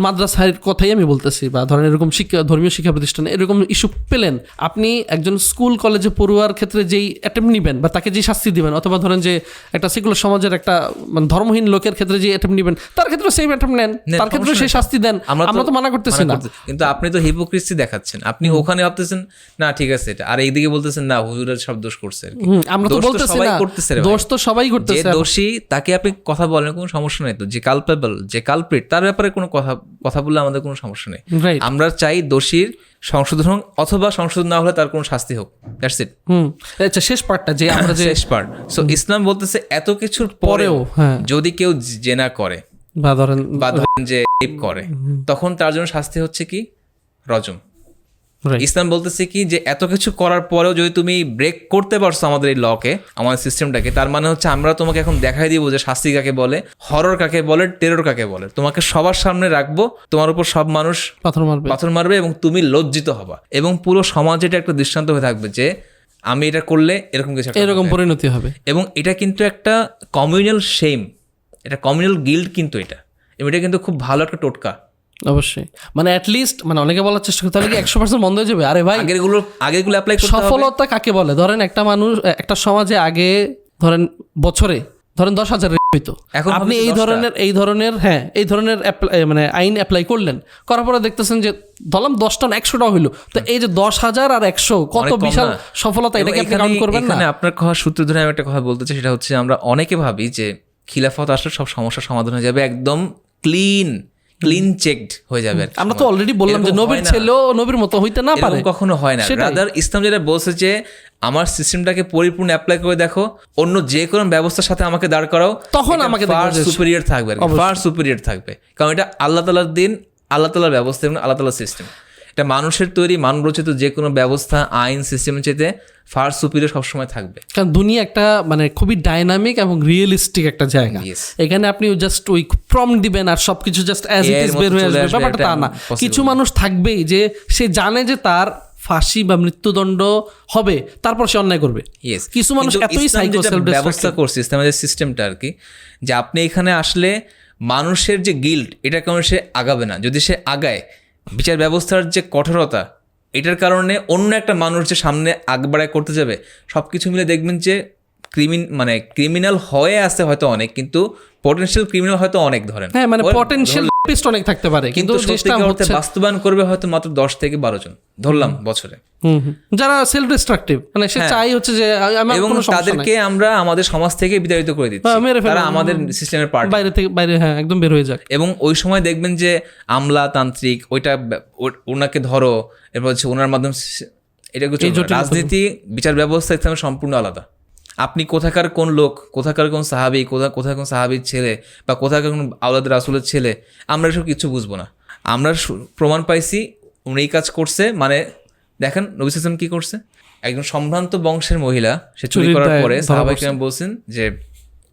মাদ্রাসার কথাই আমি বলতেছি, বা ধরেন এরকম ধর্মীয় শিক্ষা প্রতিষ্ঠানে এরকম ইস্যু পেলেন, আপনি একজন স্কুল কলেজে পড়ুয়ার ক্ষেত্রে যেই অ্যাটেম্প নিবেন বা তাকে যেই শাস্তি দিবেন, অথবা ধরেন যে একটা সেকুলার সমাজের একটা মানে ধর্মহীন লোকের ক্ষেত্রে যে অ্যাটেম্প নিবেন, তার ক্ষেত্রে সেম অ্যাটেম্প নেন, তার ক্ষেত্রে সেই শাস্তি দেন। আমরা তো মানা করতেছি না, কিন্তু আপনি তো হিপোক্রিসি দেখাচ্ছেন। আপনি ওখানে ভাবতেছেন না ঠিক আছে এটা, আর এইদিকে বলতেছেন না হুজুরের সব দোষ করছে। আমরা তো বলতেছি না, দোষ তো সবাই করতেছে। যে দোষী তাকে আপনি কথা বলেন, কোনো সমস্যা নেই তো। যে কালপেবল, যে কালপ্রিট, তার ব্যাপারে কোনো কথা বললে আমাদের কোনো সমস্যা নেই। আমরা চাই দোষীর সংশোধন হোক, অথবা সংশোধন না হলে তার কোনো শাস্তি হোক। That's it. আচ্ছা, শেষ পার্টটা যে আমরা শেষ পার্ট। সো ইসলাম বলতেছে এত কিছুর পরেও যদি কেউ জেনা করে বা ধরেন যে রেপ করে, তখন তার জন্য শাস্তি হচ্ছে কি? রজম। ইসলাম বলতেছে কি যে এত কিছু করার পরেও যদি তুমি ব্রেক করতে পারছো আমাদের এই লকে, আমাদের সিস্টেমটাকে, তার মানে হচ্ছে আমরা তোমাকে এখন দেখাই দিব যে শাস্তি কাকে বলে, হরর কাকে বলে, টেরর কাকে বলে। তোমাকে সবার সামনে রাখবো, তোমার উপর সব মানুষ পাথর মারবে এবং তুমি লজ্জিত হবা, এবং পুরো সমাজে এটা একটা দৃষ্টান্ত হয়ে থাকবে যে আমি এটা করলে এরকম কিছু, এরকম পরিণতি হবে। এবং এটা কিন্তু একটা কমিউনাল শেম, এটা কমিউনাল গিল্ড, কিন্তু এটা কিন্তু খুব ভালো একটা টোটকা অবশ্যই, মানে অ্যাটলিস্ট মানে অনেকে বলার চেষ্টা করে তাহলে কি 100% বন্ধ হয়ে যাবে? আরে ভাই, আগেরগুলো অ্যাপ্লাই করতে হবে। সফলতা কাকে বলে? ধরেন একটা মানুষ একটা সমাজে আগে ধরেন বছরে ধরেন 10,000 হইতো, এখন আপনি এই ধরনের মানে আইন অ্যাপ্লাই করলেন, করার পরে দেখতেছেন যে ধরলাম 10টা 100টা হইলো, তো এই যে 10,000 আর 100 কত বিশাল সফলতা, এটাকে আপনি কাউন্ট করবেন না? এখানে আপনার কথা সূত্র ধরে আমি একটা কথা বলতে চাই, সেটা হচ্ছে আমরা অনেকে ভাবি যে খিলাফত আসলে সব সমস্যার সমাধান হয়ে যাবে, একদম ক্লিন চেকড হয়ে যাবে। আমরা তো অলরেডি বললাম যে নবীর ছেলেও নবীর মতো হইতে না পারে, কখনো হয় না। রাদার ইসলাম যেটা বলছে যে আমার সিস্টেমটাকে পরিপূর্ণ অ্যাপ্লাই করে দেখো, অন্য যে কোনো ব্যবস্থার সাথে আমাকে দাঁড় করাও, তখন আমাকে ফার সুপিরিয়র থাকবে, ফার সুপিরিয়র থাকবে, কারণ এটা আল্লাহ তাআলার দিন, আল্লাহ তাআলার ব্যবস্থা এবং আল্লাহ তাআলার সিস্টেম। এটা মানুষের তৈরি, মানব রচিত যে কোনো ব্যবস্থা, আইন, সিস্টেমের চাইতে ফার সুপিরিয়র সবসময় থাকবে। কারণ দুনিয়া একটা মানে খুবই ডাইনামিক এবং রিয়েলিস্টিক একটা জায়গা। এখানে আপনি জাস্ট ওই প্রম্পট দিবেন আর সবকিছু জাস্ট অ্যাজ ইট ইজ বের হয়ে আসবে, ব্যাপারটা তা না। কিছু মানুষ থাকবেই যে সে জানে যে তার ফাঁসি বা মৃত্যুদণ্ড হবে, তারপর সে অন্যায় করবে। কিছু মানুষ এতই ব্যবস্থা করছে ইসলামের সিস্টেমটা আর কি, যে আপনি এখানে আসলে মানুষের যে গিল্ট, এটা কারণে সে আগাবে না। যদি সে আগায়, বিচার ব্যবস্থার যে কঠোরতা, এটার কারণে অন্য একটা মানুষ যে সামনে আগবাড়ায় করতে যাবে, সব কিছু মিলে দেখবেন যে ক্রিমিনাল হয়ে আসে হয়তো অনেক, কিন্তু পটেনশিয়াল ক্রিমিনাল হয়তো অনেক, ধরেন হ্যাঁ মানে পটেনশিয়াল রেপিস্ট অনেক থাকতে পারে, কিন্তু সত্যিকার অর্থে বাস্তবায়ন করবে হয়তো মাত্র 10 থেকে 12 জন ধরলাম বছরে, যারা সেলফ ডিস্ট্রাকটিভ, মানে সে চাই হচ্ছে যে আমি এবং তাদেরকে আমরা আমাদের সমাজ থেকে বিতাড়িত করে দিচ্ছি, তারা আমাদের সিস্টেমের পার্ট, বাইরে হ্যাঁ একদম বের হয়ে যায়। এবং ওই সময় দেখবেন যে আমলাতান্ত্রিক ওইটা ওনাকে ধরো, এরপর হচ্ছে ওনার মাধ্যমে এটা রাজনীতি, বিচার ব্যবস্থা ইসলামের সম্পূর্ণ আলাদা। আপনি কোথাকার কোন লোক, কোথাকার কোন সাহাবী, কোথায় কোন সাহাবীর ছেলে বা কোথাকার কোন আওলাদ রাসূলের ছেলে, আমরা এসব কিছু বুঝবো না। আমরা প্রমাণ পাইছি উনি এই কাজ করছে, মানে দেখেন নবী সাল্লাল্লাহু আলাইহি ওয়াসাল্লাম কি করছে, একজন সম্ভ্রান্ত বংশের মহিলা, সে চুরি করার পরে সাহাবায়ে কেরাম বলছেন যে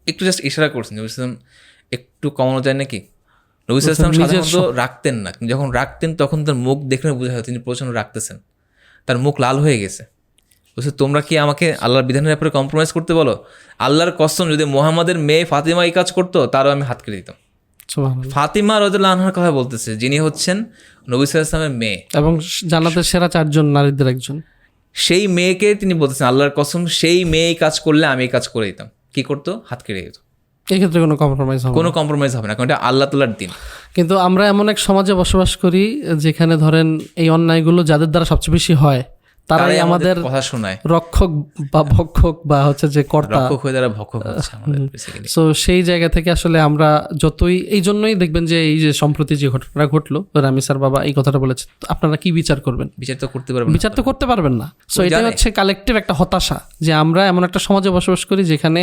একটু জাস্ট ইশারা করছেন, নবী সাল্লাল্লাহু আলাইহি ওয়াসাল্লাম একটু কমানো যায় নাকি? নবী সাল্লাল্লাহু আলাইহি ওয়াসাল্লাম সাধারণত রাখতেন না, যখন রাখতেন তখন তার মুখ দেখলে বোঝা হয় তিনি প্রচণ্ড রাখতেছেন, তার মুখ লাল হয়ে গেছে। বলছে তোমরা কি আমাকে আল্লাহর বিধানের ব্যাপারে কম্প্রোমাইজ করতে বলো? আল্লাহর কসম, যদি মুহাম্মাদের মেয়ে ফাতিমা এই কাজ করতো তারও আমি হাত কেটে দিতাম। ফাতিমা রাদিয়াল্লাহু আনহার কথা বলতেছে, যিনি হচ্ছেন নবী সাল্লাল্লাহু আলাইহি ওয়াসাল্লামের মেয়ে এবং জান্নাতের সেরা 4 জন নারীদের একজন। সেই মেয়েকে তিনি বলতেছেন আল্লাহর কসম, সেই মেয়ে কাজ করলে আমি এই কাজ করে দিতাম। কি করতো? হাত কেটে দিত। এক্ষেত্রে কোনো কম্প্রোমাইজ হবে না, কারণ এটা আল্লাহ তাআলার দিন। কিন্তু আমরা এমন এক সমাজে বসবাস করি যেখানে ধরেন এই অন্যায়গুলো যাদের দ্বারা সবচেয়ে বেশি হয় তারাই আমাদের কথা শোনায়, রক্ষক বা ভক্ষক বা হচ্ছে যে কর্তা, রক্ষক হয়ে তারা ভক্ষক হচ্ছে আমাদের বেসিক্যালি। সো সেই জায়গা থেকে আসলে আমরা যতই, এই জন্যই দেখবেন যে এই যে সম্প্রতি যে ঘটনাটা ঘটলো, রামি স্যার বাবা এই কথাটা বলেছে, আপনারা কি বিচার করবেন? বিচার তো করতে পারবেন না। সো এটা হচ্ছে কালেকটিভ একটা হতাশা যে আমরা এমন একটা সমাজে বসবাস করি যেখানে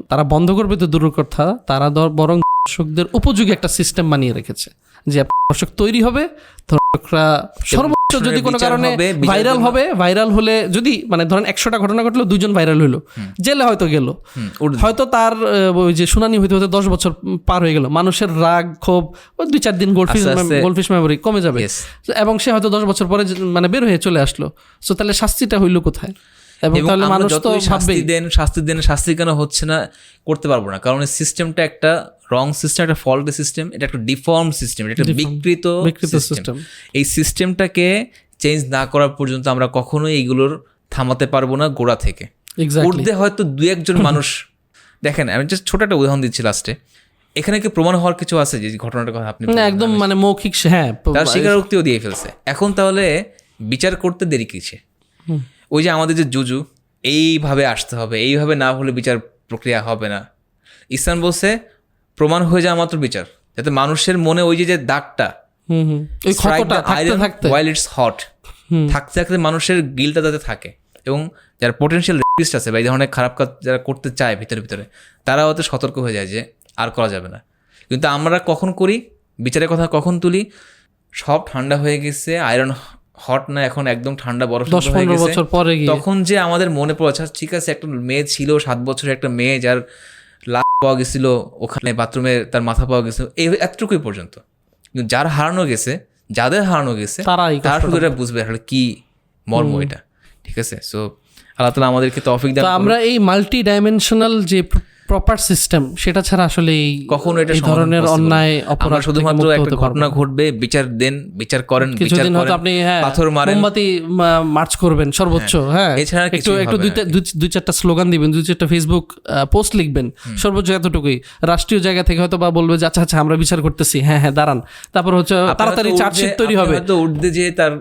তারা বন্ধ করবে তো দূরের কথা, তারা বরং দর্শকদের উপযোগী একটা সিস্টেম বানিয়ে রেখেছে যে দর্শক তৈরি হবে, দর্শকরা সর্বোচ্চ যদি কোনো কারণে ভাইরাল হলে যদি মানে ধরেন 100টা ঘটনা ঘটলো, 2 জন ভাইরাল হলো, জেলে হয়তো গেল, হয়তো তার ওই যে শুনানি হইতে হতে 10 বছর পার হয়ে গেল, মানুষের রাগ ক্ষোভ ওই 2-4 দিন গোল্ডফিশ মেমোরি কমে যাবে, এবং সে হয়তো 10 বছর পরে মানে বের হয়ে চলে আসলো। সো তাহলে শাস্তিটা হইলো কোথায়? এবং তাহলে মানুষ তো শাস্তি কেন হচ্ছে না করতে পারবো না, কারণ এই সিস্টেমটা একটা রং সিস্টেম, একটা ফল্টি সিস্টেম, এটা একটা ডিফর্ম সিস্টেম, এটা একটা বিকৃত সিস্টেম। এই সিস্টেমটাকে চেঞ্জ না করার পর্যন্ত আমরা কখনোই এইগুলোর থামাতে পারবো না গোড়া থেকে। ঊর্ধ্বে হয়তো 2-1 জন মানুষ, দেখেন আমি জাস্ট ছোট একটা উদাহরণ দিচ্ছি লাস্টে, এখানে কি প্রমাণ হওয়ার কিছু আছে যে ঘটনাটার কথা আপনি একদম মানে মৌখিক, হ্যাঁ তার স্বীকারোক্তিও দিয়ে ফেলছে, এখন তাহলে বিচার করতে দেরি কিছে? ওই যে আমাদের যে জুজু, এইভাবে আসতে হবে, এইভাবে না হলে বিচার প্রক্রিয়া হবে না। ইসলাম বলছে প্রমাণ হয়ে যাওয়া মাত্র বিচার, যাতে মানুষের মনে ওই যে দাগটা থাকতে থাকতে মানুষের গিলটা যাতে থাকে, এবং যারা পটেনশিয়াল রেপিস্ট আছে বা এই ধরনের খারাপ কাজ যারা করতে চায় ভিতরে তারা হয়তো সতর্ক হয়ে যায় যে আর করা যাবে না। কিন্তু আমরা কখন করি, বিচারের কথা কখন তুলি, সব ঠান্ডা হয়ে গেছে, আয়রন হট না, এখন একদম ঠান্ডা বরফ হয়ে গেছে, তখন যে আমাদের মনে পড়েছে ঠিক আছে একটা মেয়ে ছিল 7 বছরের একটা মেয়ে যার লাশ পাওয়া গেছিল ওখানে বাথরুমে, তার মাথা পাওয়া গেছিল, এতটুকুই পর্যন্ত। কিন্তু যাদের হারানো গেছে তারা শুধু এটা বুঝবে আসলে কি মর্ম এটা, ঠিক আছে? সো আল্লাহ তাআলা আমাদেরকে তৌফিক দান। আমরা এই মাল্টি ডাইমেনশনাল যে প্রপার সিস্টেম, সেটা ছাড়া আসলে কখনো এটা এই ধরনের অন্যায় অপরাধ আমরা শুধুমাত্র একটা ঘটনা ঘটবে, বিচার দেন, বিচার করেন, বিচার কিছুদিন হয়তো করেন, আপনি পাথর মারেন, মোমবাতি মার্চ করবেন সর্বোচ্চ, হ্যাঁ, এছাড়া একটু কিছুই একটু হবে না। দুই চারটা স্লোগান দিবেন, দুই চারটা ফেসবুক পোস্ট লিখবেন, সর্বোচ্চ এতটুকুই। রাষ্ট্রীয় জায়গা থেকে হয়তো বা বলবে যে আচ্ছা আচ্ছা আমরা বিচার করতেছি, হ্যাঁ হ্যাঁ দাঁড়ান, তারপর হচ্ছে তাড়াতাড়ি চার্জশিট তৈরি হবে। তো উঠতে যে তার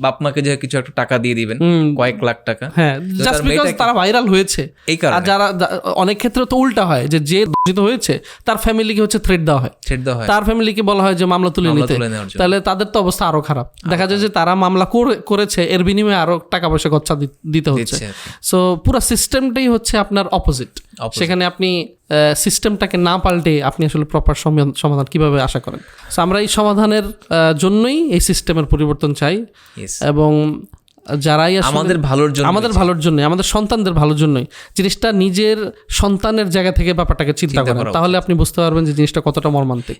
বাপ মাকে যে কিছু একটা টাকা দিয়ে দিবেন, কয়েক লাখ টাকা, হ্যাঁ, জাস্ট বিকজ তারা ভাইরাল হয়েছে। এই কারণে আর যারা অনেক ক্ষেত্রে তো উল্টা হয় যে দূষিত হয়েছে তার ফ্যামিলিকে হচ্ছে থ্রেট দেওয়া হয়, ছেড়ে দেওয়া হয়, তার ফ্যামিলিকে বলা হয় যে মামলা তুলে নিতে, তুলে নেওয়ার জন্য। তাহলে তাদের তো অবস্থা আরো খারাপ। দেখা যায় যে তারা মামলা করেছে, এর বিনিময়ে আরো টাকা পয়সা খরচা দিতে হচ্ছে। দিচ্ছে আর কি। সো পুরো সিস্টেমটাই হচ্ছে আপনার অপোজিট। সেখানে আপনি সিস্টেমটাকে না পাল্টে আপনি আসলে প্রপার সমাধান কিভাবে আশা করেন? সো আমরা এই সমাধানের জন্যই এই সিস্টেমের পরিবর্তন চাই, Yes. এবং যারাই আসলে আমাদের ভালোর জন্য, আমাদের ভালোর জন্য, আমাদের সন্তানদের ভালোর জন্যই জিনিসটা নিজের সন্তানের জায়গা থেকে ব্যাপারটাকে চিন্তা করেন, করা তাহলে আপনি বুঝতে পারবেন যে জিনিসটা কতটা মর্মান্তিক।